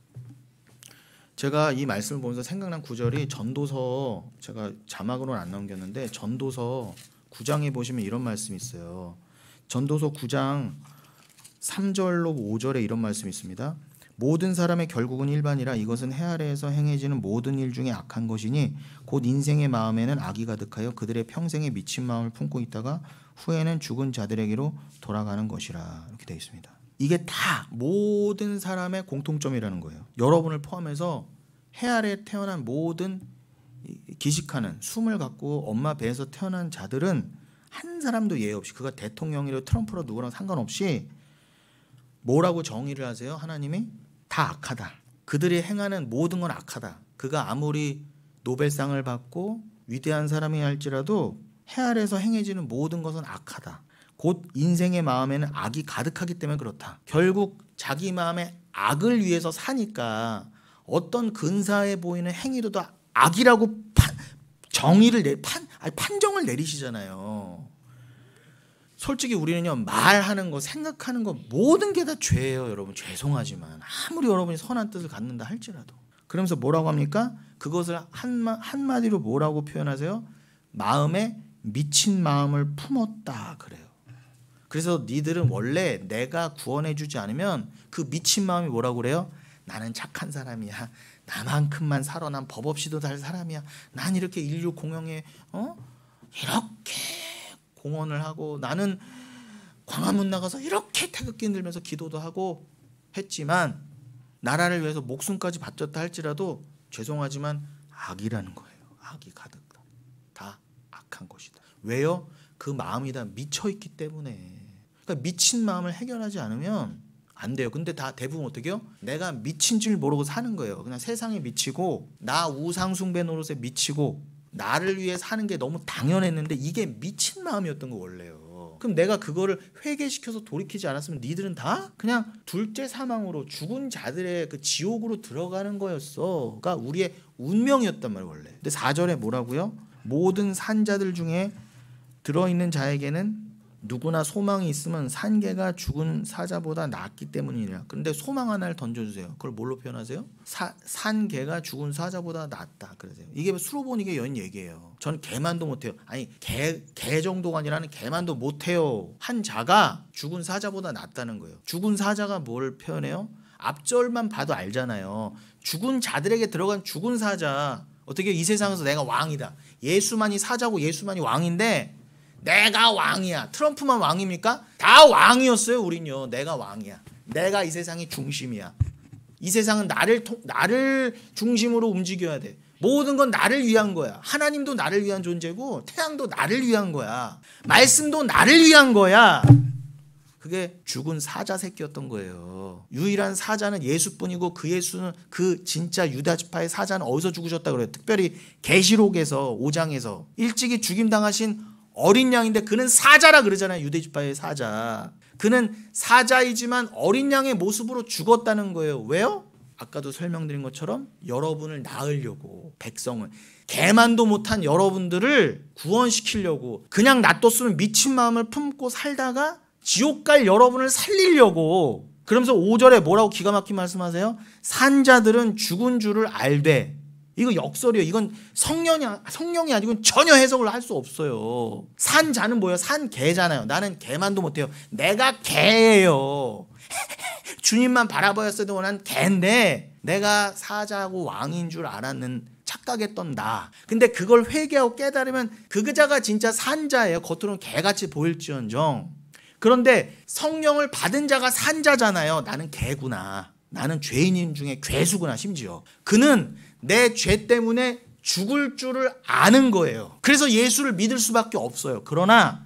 S1: 제가 이 말씀을 보면서 생각난 구절이 전도서, 제가 자막으로는 안 남겼는데 전도서 9장에 보시면 이런 말씀이 있어요. 전도서 9장 3절로 5절에 이런 말씀이 있습니다. 모든 사람의 결국은 일반이라 이것은 해 아래에서 행해지는 모든 일 중에 악한 것이니 곧 인생의 마음에는 악이 가득하여 그들의 평생에 미친 마음을 품고 있다가 후에는 죽은 자들에게로 돌아가는 것이라. 이렇게 되어 있습니다. 이게 다 모든 사람의 공통점이라는 거예요. 여러분을 포함해서 해 아래에 태어난 모든 기식하는 숨을 갖고 엄마 배에서 태어난 자들은 한 사람도 예외 없이, 그가 대통령이라 트럼프라 누구랑 상관없이 뭐라고 정의를 하세요? 하나님이 다 악하다. 그들이 행하는 모든 건 악하다. 그가 아무리 노벨상을 받고 위대한 사람이 할지라도 해 아래에서 행해지는 모든 것은 악하다. 곧 인생의 마음에는 악이 가득하기 때문에 그렇다. 결국 자기 마음에 악을 위해서 사니까 어떤 근사해 보이는 행위도 다 악이라고 판정을 내리시잖아요. 솔직히 우리는요, 말하는 거, 생각하는 거 모든 게 다 죄예요. 여러분 죄송하지만 아무리 여러분이 선한 뜻을 갖는다 할지라도. 그러면서 뭐라고 합니까? 그것을 한마디로 뭐라고 표현하세요? 마음에 미친 마음을 품었다 그래요. 그래서 니들은 원래 내가 구원해 주지 않으면 그 미친 마음이 뭐라고 그래요? 나는 착한 사람이야. 나만큼만 살아. 난 법 없이도 살 사람이야. 난 이렇게 인류 공영에 이렇게 공헌을 하고 나는 광화문 나가서 이렇게 태극기 흔들면서 기도도 하고 했지만 나라를 위해서 목숨까지 바쳤다 할지라도 죄송하지만 악이라는 거예요. 악이 가득다. 다 악한 것이다. 왜요? 그 마음이 다 미쳐있기 때문에. 그러니까 미친 마음을 해결하지 않으면 안 돼요. 근데 다 대부분 어떻게 해요? 내가 미친 줄 모르고 사는 거예요. 그냥 세상에 미치고 나 우상숭배 노릇에 미치고 나를 위해 사는 게 너무 당연했는데 이게 미친 마음이었던 거 원래요. 그럼 내가 그거를 회개시켜서 돌이키지 않았으면 니들은 다 그냥 둘째 사망으로 죽은 자들의 그 지옥으로 들어가는 거였어. 가 우리의 운명이었단 말이에요 원래. 근데 4절에 뭐라고요? 모든 산자들 중에 들어있는 자에게는 누구나 소망이 있으면 산개가 죽은 사자보다 낫기 때문이라. 그런데 소망 하나를 던져주세요. 그걸 뭘로 표현하세요? 산개가 죽은 사자보다 낫다 그러세요. 이게 수로 보니까 연 얘기예요. 전 개만도 못해요. 아니 개 정도가 아니라는 개만도 못해요. 한 자가 죽은 사자보다 낫다는 거예요. 죽은 사자가 뭘 표현해요? 앞절만 봐도 알잖아요. 죽은 자들에게 들어간 죽은 사자. 어떻게 이 세상에서 내가 왕이다. 예수만이 사자고 예수만이 왕인데 내가 왕이야. 트럼프만 왕입니까? 다 왕이었어요. 우린요. 내가 왕이야. 내가 이 세상의 중심이야. 이 세상은 나를 중심으로 움직여야 돼. 모든 건 나를 위한 거야. 하나님도 나를 위한 존재고 태양도 나를 위한 거야. 말씀도 나를 위한 거야. 그게 죽은 사자 새끼였던 거예요. 유일한 사자는 예수뿐이고 그 예수는 그 진짜 유다 지파의 사자는 어디서 죽으셨다 그래요? 특별히 계시록에서 5장에서 일찍이 죽임당하신 어린 양인데 그는 사자라 그러잖아요. 유다 지파의 사자. 그는 사자이지만 어린 양의 모습으로 죽었다는 거예요. 왜요? 아까도 설명드린 것처럼 여러분을 낳으려고, 백성을, 개만도 못한 여러분들을 구원시키려고, 그냥 놔뒀으면 미친 마음을 품고 살다가 지옥 갈 여러분을 살리려고. 그러면서 5절에 뭐라고 기가 막힌 말씀하세요? 산자들은 죽은 줄을 알되. 이거 역설이에요. 이건 성령이 아니고 전혀 해석을 할 수 없어요. 산자는 뭐예요? 산개잖아요. 나는 개만도 못해요. 내가 개예요. 주님만 바라보였어도 난 개인데 내가 사자고 왕인 줄 알았는 착각했던 나. 근데 그걸 회개하고 깨달으면 그 자가 진짜 산자예요. 겉으로는 개같이 보일지언정. 그런데 성령을 받은 자가 산자잖아요. 나는 개구나. 나는 죄인인 중에 괴수구나. 심지어 그는 내 죄 때문에 죽을 줄을 아는 거예요. 그래서 예수를 믿을 수밖에 없어요. 그러나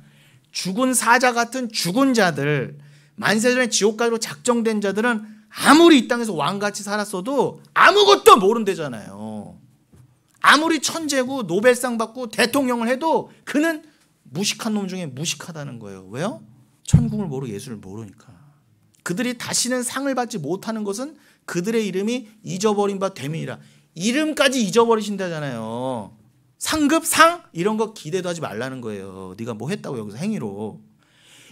S1: 죽은 사자 같은 죽은 자들, 만세전에 지옥 가기로 작정된 자들은 아무리 이 땅에서 왕같이 살았어도 아무것도 모른대잖아요. 아무리 천재고 노벨상 받고 대통령을 해도 그는 무식한 놈 중에 무식하다는 거예요. 왜요? 천국을 모르고 예수를 모르니까. 그들이 다시는 상을 받지 못하는 것은 그들의 이름이 잊어버린 바 됨이니라. 이름까지 잊어버리신다잖아요. 상급, 상 이런 거 기대도 하지 말라는 거예요. 네가 뭐 했다고 여기서 행위로.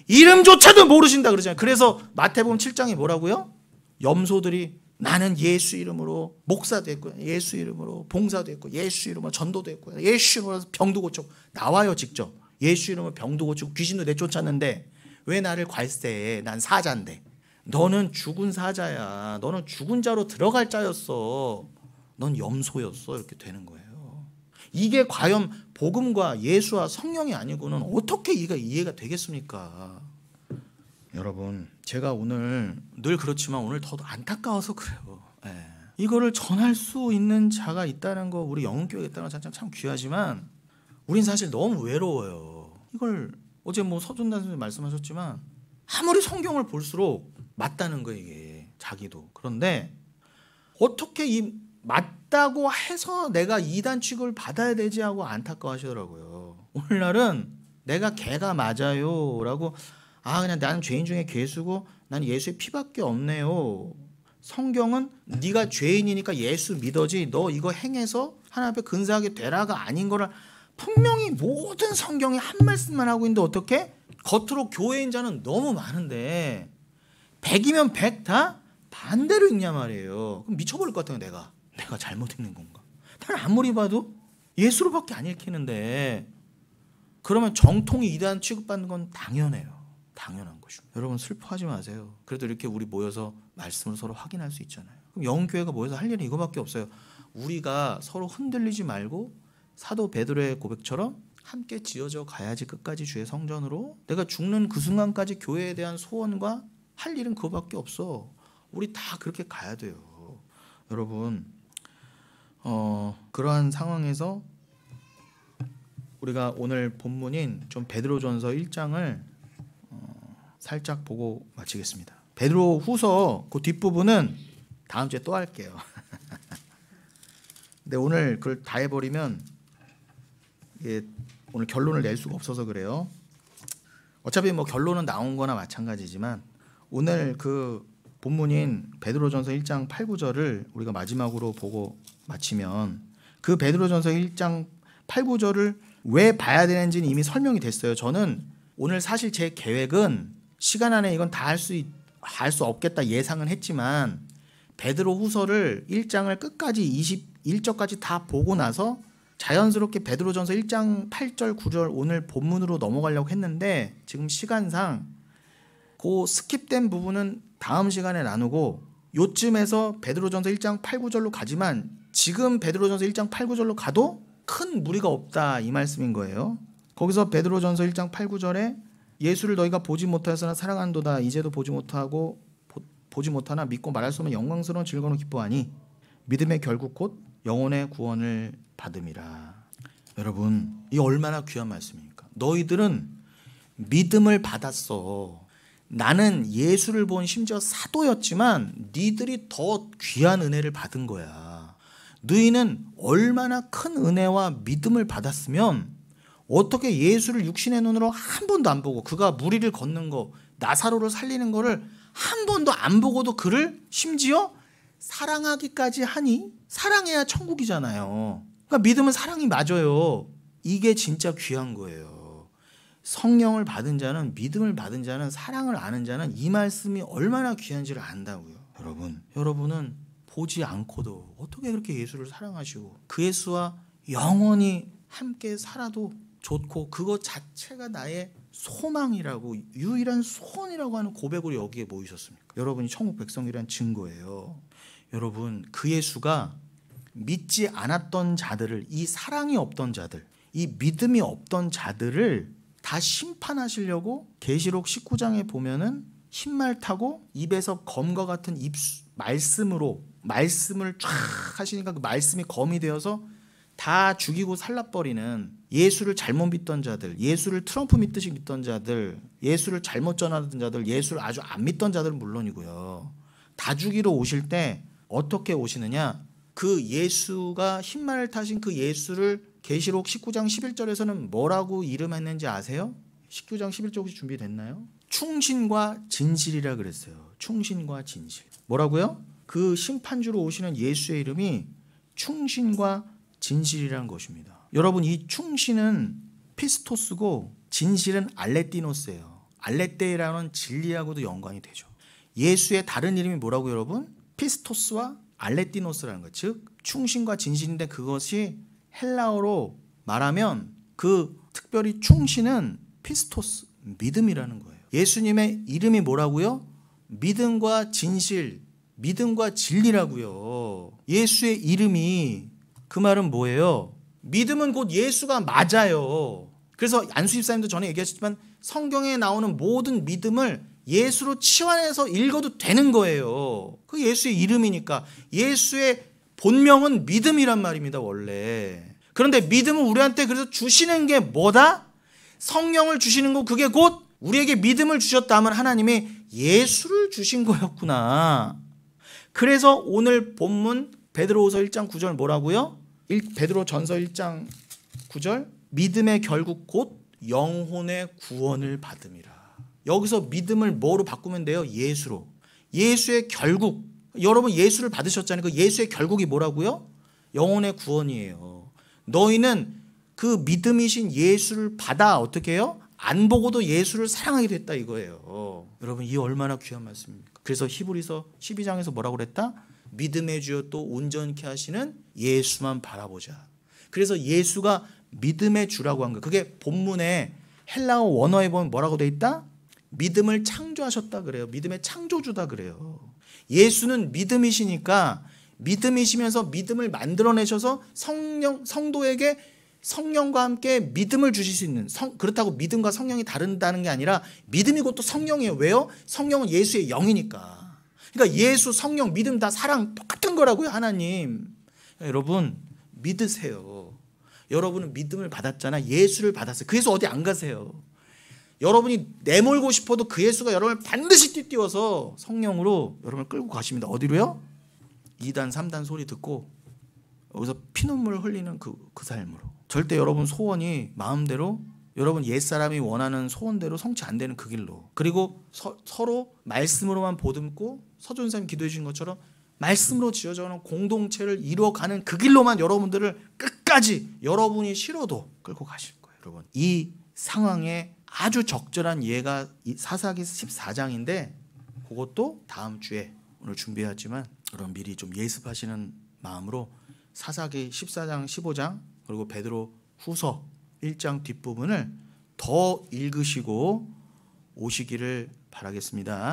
S1: 이름조차도 모르신다 그러잖아요. 그래서 마태복음 7장에 뭐라고요? 염소들이 나는 예수 이름으로 목사도 했고 예수 이름으로 봉사도 했고 예수 이름으로 전도도 했고 예수 이름으로 병도 고쳤고 나와요 직접. 예수 이름으로 병도 고치고 귀신도 내쫓았는데 왜 나를 괄세해? 난 사자인데. 너는 죽은 사자야. 너는 죽은 자로 들어갈 자였어. 넌 염소였어. 이렇게 되는 거예요. 이게 과연 복음과 예수와 성령이 아니고는 어떻게 이해가 되겠습니까? 여러분, 제가 오늘 늘 그렇지만 오늘 더 안타까워서 그래요. 이거를 전할 수 있는 자가 있다는 거, 우리 영흥교회가 있다는 건 참 귀하지만 우린 사실 너무 외로워요. 이걸 어제 뭐 서준단 선생님 말씀하셨지만 아무리 성경을 볼수록 맞다는 거예요. 이게 자기도. 그런데 어떻게 이 맞다고 해서 내가 이단 취급을 받아야 되지 하고 안타까워하시더라고요. 오늘날은 내가 개가 맞아요 라고 그냥 나는 죄인 중에 괴수고 난 예수의 피밖에 없네요. 성경은 네가 죄인이니까 예수 믿어지 너 이거 행해서 하나님 앞에 근사하게 되라가 아닌 거를 분명히 모든 성경이 한 말씀만 하고 있는데 어떻게? 겉으로 교회인 자는 너무 많은데 100이면 100 다 반대로 읽냐 말이에요. 그럼 미쳐버릴 것 같아요. 내가 잘못 읽는 건가? 나는 아무리 봐도 예수로밖에 안 읽히는데 그러면 정통이 이단 취급받는 건 당연해요. 당연한 것입니다. 여러분 슬퍼하지 마세요. 그래도 이렇게 우리 모여서 말씀을 서로 확인할 수 있잖아요. 그럼 영흥교회가 모여서 할 일은 이거밖에 없어요. 우리가 서로 흔들리지 말고 사도 베드로의 고백처럼 함께 지어져 가야지 끝까지 주의 성전으로. 내가 죽는 그 순간까지 교회에 대한 소원과 할 일은 그거밖에 없어. 우리 다 그렇게 가야 돼요. 여러분 그러한 상황에서 우리가 오늘 본문인 좀 베드로전서 1장을 살짝 보고 마치겠습니다. 베드로 후서 그 뒷부분은 다음 주에 또 할게요. 근데 오늘 그걸 다 해버리면 이게 오늘 결론을 낼 수가 없어서 그래요. 어차피 뭐 결론은 나온 거나 마찬가지지만 오늘 그 본문인 베드로전서 1장 8, 9절을 우리가 마지막으로 보고 마치면 그 베드로전서 1장 8, 9절을 왜 봐야 되는지는 이미 설명이 됐어요. 저는 오늘 사실 제 계획은 시간 안에 이건 다 할 수 없겠다 예상은 했지만 베드로 후서를 1장을 끝까지 21절까지 다 보고 나서 자연스럽게 베드로전서 1장 8절 9절 오늘 본문으로 넘어가려고 했는데 지금 시간상 그 스킵된 부분은 다음 시간에 나누고 요쯤에서 베드로전서 1장 8, 9절로 가지만 지금 베드로전서 1장 8, 9절로 가도 큰 무리가 없다 이 말씀인 거예요. 거기서 베드로전서 1장 8, 9절에 예수를 너희가 보지 못하였으나 사랑한도다 이제도 보지 못하나 믿고 말할 수 없는 영광스러운 즐거움을 기뻐하니 믿음의 결국 곧 영혼의 구원을 받음이라. 여러분 이 얼마나 귀한 말씀입니까? 너희들은 믿음을 받았어. 나는 예수를 본 심지어 사도였지만 니들이 더 귀한 은혜를 받은 거야. 너희는 얼마나 큰 은혜와 믿음을 받았으면 어떻게 예수를 육신의 눈으로 한 번도 안 보고 그가 무리를 걷는 거 나사로를 살리는 거를 한 번도 안 보고도 그를 심지어 사랑하기까지 하니? 사랑해야 천국이잖아요. 그러니까 믿음은 사랑이 맞아요. 이게 진짜 귀한 거예요. 성령을 받은 자는, 믿음을 받은 자는, 사랑을 아는 자는 이 말씀이 얼마나 귀한지를 안다고요. 여러분은 보지 않고도 어떻게 그렇게 예수를 사랑하시고 그 예수와 영원히 함께 살아도 좋고 그것 자체가 나의 소망이라고 유일한 소원이라고 하는 고백으로 여기에 모이셨습니까? 여러분이 천국 백성이란 증거예요. 여러분 그 예수가 믿지 않았던 자들을, 이 사랑이 없던 자들, 이 믿음이 없던 자들을 다 심판하시려고 계시록 19장에 보면은 흰말 타고 입에서 검과 같은 말씀을 쫙 하시니까 그 말씀이 검이 되어서 다 죽이고 살라버리는 예수를 잘못 믿던 자들, 예수를 트럼프 믿듯이 믿던 자들, 예수를 잘못 전하던 자들, 예수를 아주 안 믿던 자들은 물론이고요. 다 죽이러 오실 때 어떻게 오시느냐? 그 예수가 흰말을 타신 그 예수를 계시록 19장 11절에서는 뭐라고 이름했는지 아세요? 19장 11절 혹시 준비됐나요? 충신과 진실이라 그랬어요. 충신과 진실. 뭐라고요? 그 심판주로 오시는 예수의 이름이 충신과 진실이라는 것입니다. 여러분 이 충신은 피스토스고 진실은 알레띠노스예요. 알레테이라는 진리하고도 연관이 되죠. 예수의 다른 이름이 뭐라고 여러분? 피스토스와 알레띠노스라는 것. 즉 충신과 진실인데 그것이 헬라어로 말하면 그 특별히 충신은 피스토스, 믿음이라는 거예요. 예수님의 이름이 뭐라고요? 믿음과 진실, 믿음과 진리라고요. 예수의 이름이 그 말은 뭐예요? 믿음은 곧 예수가 맞아요. 그래서 안수 집사님도 전에 얘기하셨지만 성경에 나오는 모든 믿음을 예수로 치환해서 읽어도 되는 거예요. 그 예수의 이름이니까. 예수의 본명은 믿음이란 말입니다, 원래. 그런데 믿음은 우리한테 그래서 주시는 게 뭐다? 성령을 주시는 거, 그게 곧 우리에게 믿음을 주셨다면 하나님이 예수를 주신 거였구나. 그래서 오늘 본문 베드로후서 1장 9절 뭐라고요? 베드로전서 1장 9절 믿음의 결국 곧 영혼의 구원을 받음이라. 여기서 믿음을 뭐로 바꾸면 돼요? 예수로. 예수의 결국. 여러분 예수를 받으셨잖아요. 그 예수의 결국이 뭐라고요? 영혼의 구원이에요. 너희는 그 믿음이신 예수를 받아 어떻게 해요? 안 보고도 예수를 사랑하게 됐다 이거예요. 여러분 이 얼마나 귀한 말씀입니까? 그래서 히브리서 12장에서 뭐라고 그랬다? 믿음의 주여 또 온전케 하시는 예수만 바라보자. 그래서 예수가 믿음의 주라고 한 거예요. 그게 본문에 헬라어 원어에 보면 뭐라고 돼 있다? 믿음을 창조하셨다 그래요. 믿음의 창조주다 그래요. 예수는 믿음이시니까 믿음이시면서 믿음을 만들어내셔서 성도에게 성령과 함께 믿음을 주실 수 있는, 그렇다고 믿음과 성령이 다른다는 게 아니라 믿음이 곧 또 성령이에요. 왜요? 성령은 예수의 영이니까. 그러니까 예수, 성령, 믿음 다 사랑 똑같은 거라고요. 하나님. 여러분 믿으세요. 여러분은 믿음을 받았잖아. 예수를 받았어요. 그 예수 어디 안 가세요. 여러분이 내몰고 싶어도 그 예수가 여러분을 반드시 띄워서 성령으로 여러분을 끌고 가십니다. 어디로요? 2단 3단 소리 듣고 여기서 피눈물 흘리는 그 삶으로. 절대 여러분 소원이 마음대로 여러분 옛사람이 원하는 소원대로 성취 안 되는 그 길로. 그리고 서로 말씀으로만 보듬고 서준사님 기도해 주신 것처럼 말씀으로 지어져가는 공동체를 이루어가는 그 길로만 여러분들을 끝까지 여러분이 싫어도 끌고 가실 거예요. 여러분 이 상황에 아주 적절한 예가 사사기 14장인데 그것도 다음 주에 오늘 준비했지만 여러분 미리 좀 예습하시는 마음으로 사사기 14장 15장 그리고 베드로 후서 1장 뒷부분을 더 읽으시고 오시기를 바라겠습니다.